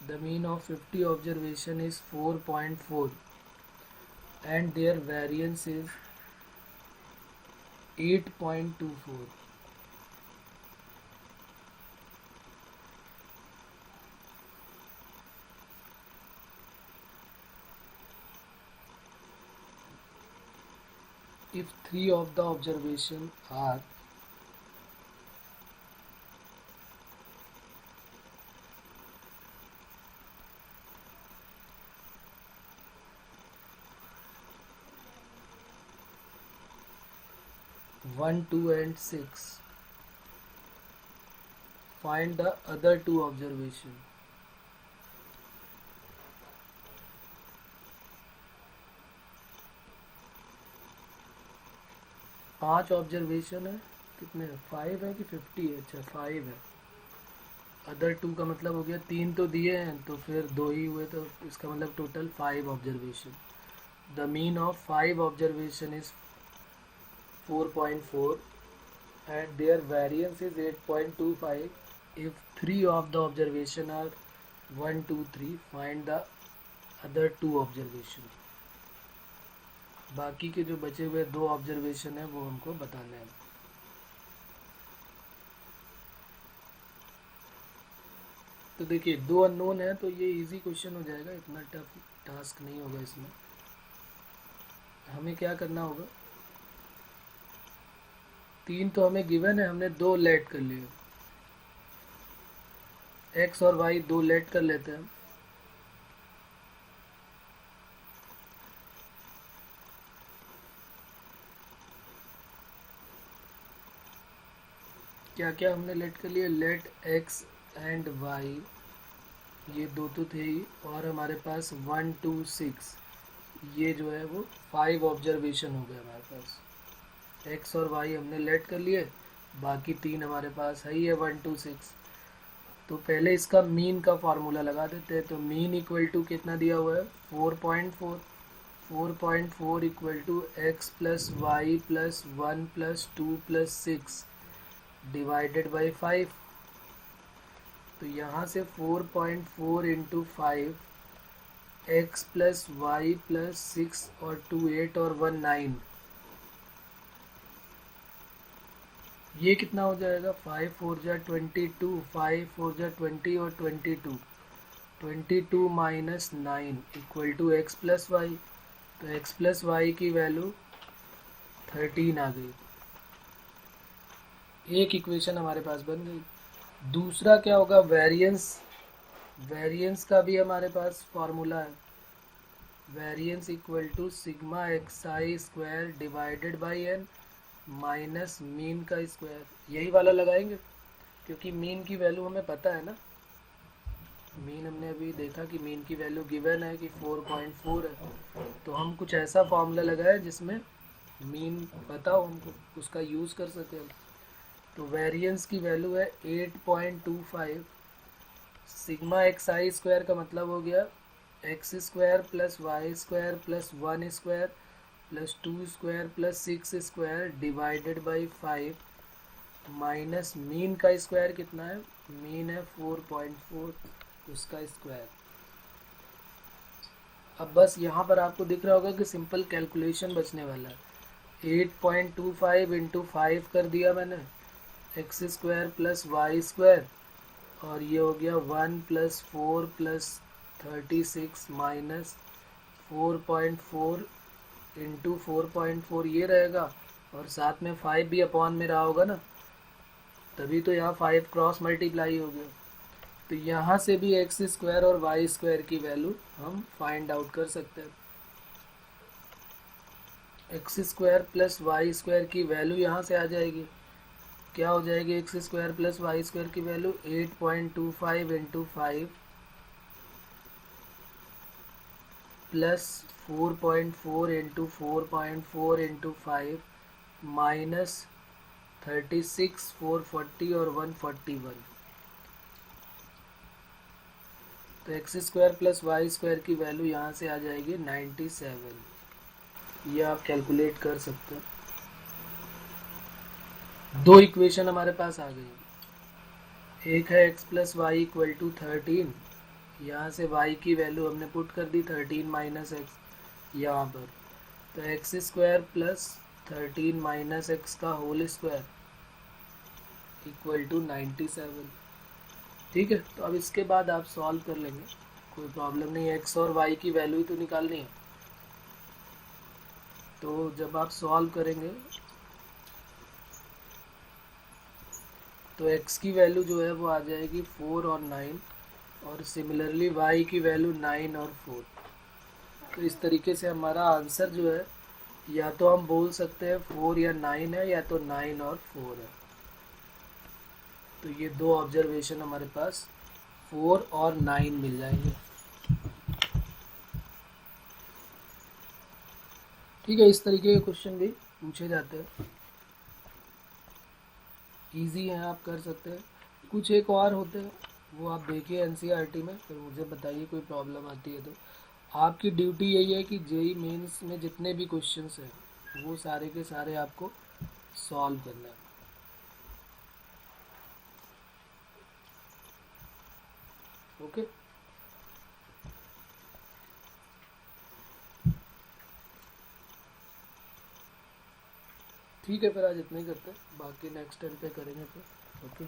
The mean of 50 observation is 4.4 and their variance is 8.24. If three of the observation are one, 2 and 6, find the other two observation. पांच observation है, कितने 5 है कि 50 है? अच्छा 5 है। Other to का मतलब हो गया 3 तो दिए हैं तो फिर 2 ही हुए, तो इसका मतलब total 5 observation. The mean of 5 observation is 4.4 and their variance is 8.25. If 3 of the observation are 1, 2, 3, find the other 2 observation. बाकी के जो बचे हुए 2 ऑब्जर्वेशन है वो हमको बताना है। तो देखिए 2 अननोन है तो ये इजी क्वेश्चन हो जाएगा, इतना टफ टास्क नहीं होगा इसमें। हमें क्या करना होगा, 3 तो हमें गिवन है, हमने 2 लेट कर लिए। एक्स और वाई दो लेट कर लेते हैं। क्या क्या हमने लेट कर लिया, लेट एक्स एंड वाई, ये दो तो थे ही, और हमारे पास 1 2 6, ये जो है वो 5 ऑब्जर्वेशन हो गए हमारे पास। एक्स और वाई हमने लेट कर लिए, बाकी तीन हमारे पास है ही है 1 2 6। तो पहले इसका मीन का फार्मूला लगा देते हैं। तो मीन इक्वल टू कितना दिया हुआ है, 4.4। 4.4 equal to x plus y plus 1 plus 2 plus 6 divided by 5। तो यहाँ से 4.4 into 5, x plus y plus 6 और 2 8 और 1 9, ये कितना हो जाएगा, 5 4 जा 22, 5 4 जा 20 और 22, 22 minus 9 equal to x plus y. तो एक्स प्लस वाई की वैल्यू 13 आ गई। एक इक्वेशन हमारे पास बन गई। दूसरा क्या होगा, वेरिएंस। वेरिएंस का भी हमारे पास फॉर्मूला है, variance equal to sigma x i square divided by n minus mean का स्क्वायर। यही वाला लगाएंगे क्योंकि मीन की वैल्यू हमें पता है ना। मीन हमने अभी देखा कि मीन की वैल्यू गिवन है कि 4.4 है। तो हम कुछ ऐसा फॉर्मूला लगाए जिसमें मीन पता हो हमको, उसका यूज़ कर सके हम। तो वेरिएंस की वैल्यू है 8.25। सिग्मा एक्स आई स्क्वायर का मतलब हो गया x square plus y square plus 1 square plus 2 square plus 6 square divided by 5 minus mean का स्क्वायर कितना है, मीन है 4.4, उसका स्क्वायर। अब बस यहाँ पर आपको दिख रहा होगा कि सिंपल कैलकुलेशन बचने वाला है। 8.25 इंटू 5 कर दिया मैंने, x square plus y square, और ये हो गया 1 प्लस 4 प्लस 36 माइनस 4.4 इंटू 4.4 ये रहेगा, और साथ में 5 भी अपॉन में रहा होगा ना, तभी तो यहाँ 5 क्रॉस मल्टीप्लाई हो गया। तो यहाँ से भी एक्स स्क्वायर और वाई स्क्वायर की वैल्यू हम फाइंड आउट कर सकते हैं। X square plus y square की वैल्यू यहाँ से आ जाएगी, क्या हो जाएगी, x square plus y square की value 8.25 into 5 plus 4.4 into 4.4 into 5 minus 36 440 और 141। तो x square plus y square की वैल्यू यहाँ से आ जाएगी 97। ये आप कैलकुलेट कर सकते हैं। दो इक्वेशन हमारे पास आ गई। एक है x plus y equal to 13, यहाँ से y की वैल्यू हमने पुट कर दी 13 माइनस एक्स यहाँ पर। तो x square plus 13 minus x का होल स्क्वायर इक्वल टू 97। ठीक है, तो अब इसके बाद आप सॉल्व कर लेंगे, कोई प्रॉब्लम नहीं है। एक्स और वाई की वैल्यू ही तो निकालनी है। तो जब आप सॉल्व करेंगे तो x की वैल्यू जो है वो आ जाएगी 4 और 9, और सिमिलरली y की वैल्यू 9 और 4। तो इस तरीके से हमारा आंसर जो है, या तो हम बोल सकते हैं 4 या 9 है, या तो 9 और 4 है। तो ये दो ऑब्जर्वेशन हमारे पास 4 और 9 मिल जाएंगे। ठीक है, इस तरीके के क्वेश्चन भी पूछे जाते हैं, इजी हैं, आप कर सकते हैं। कुछ एक और होते हैं, वो आप देखिए एनसीईआरटी में, फिर मुझे बताइए कोई प्रॉब्लम आती है तो। आपकी ड्यूटी यही है कि जेई मेंस में जितने भी क्वेश्चंस हैं वो सारे के सारे आपको सॉल्व करना है। ओके, ठीक है, फिर आज इतना ही करते हैं, बाकी नेक्स्ट टाइम पे करेंगे फिर। ओके।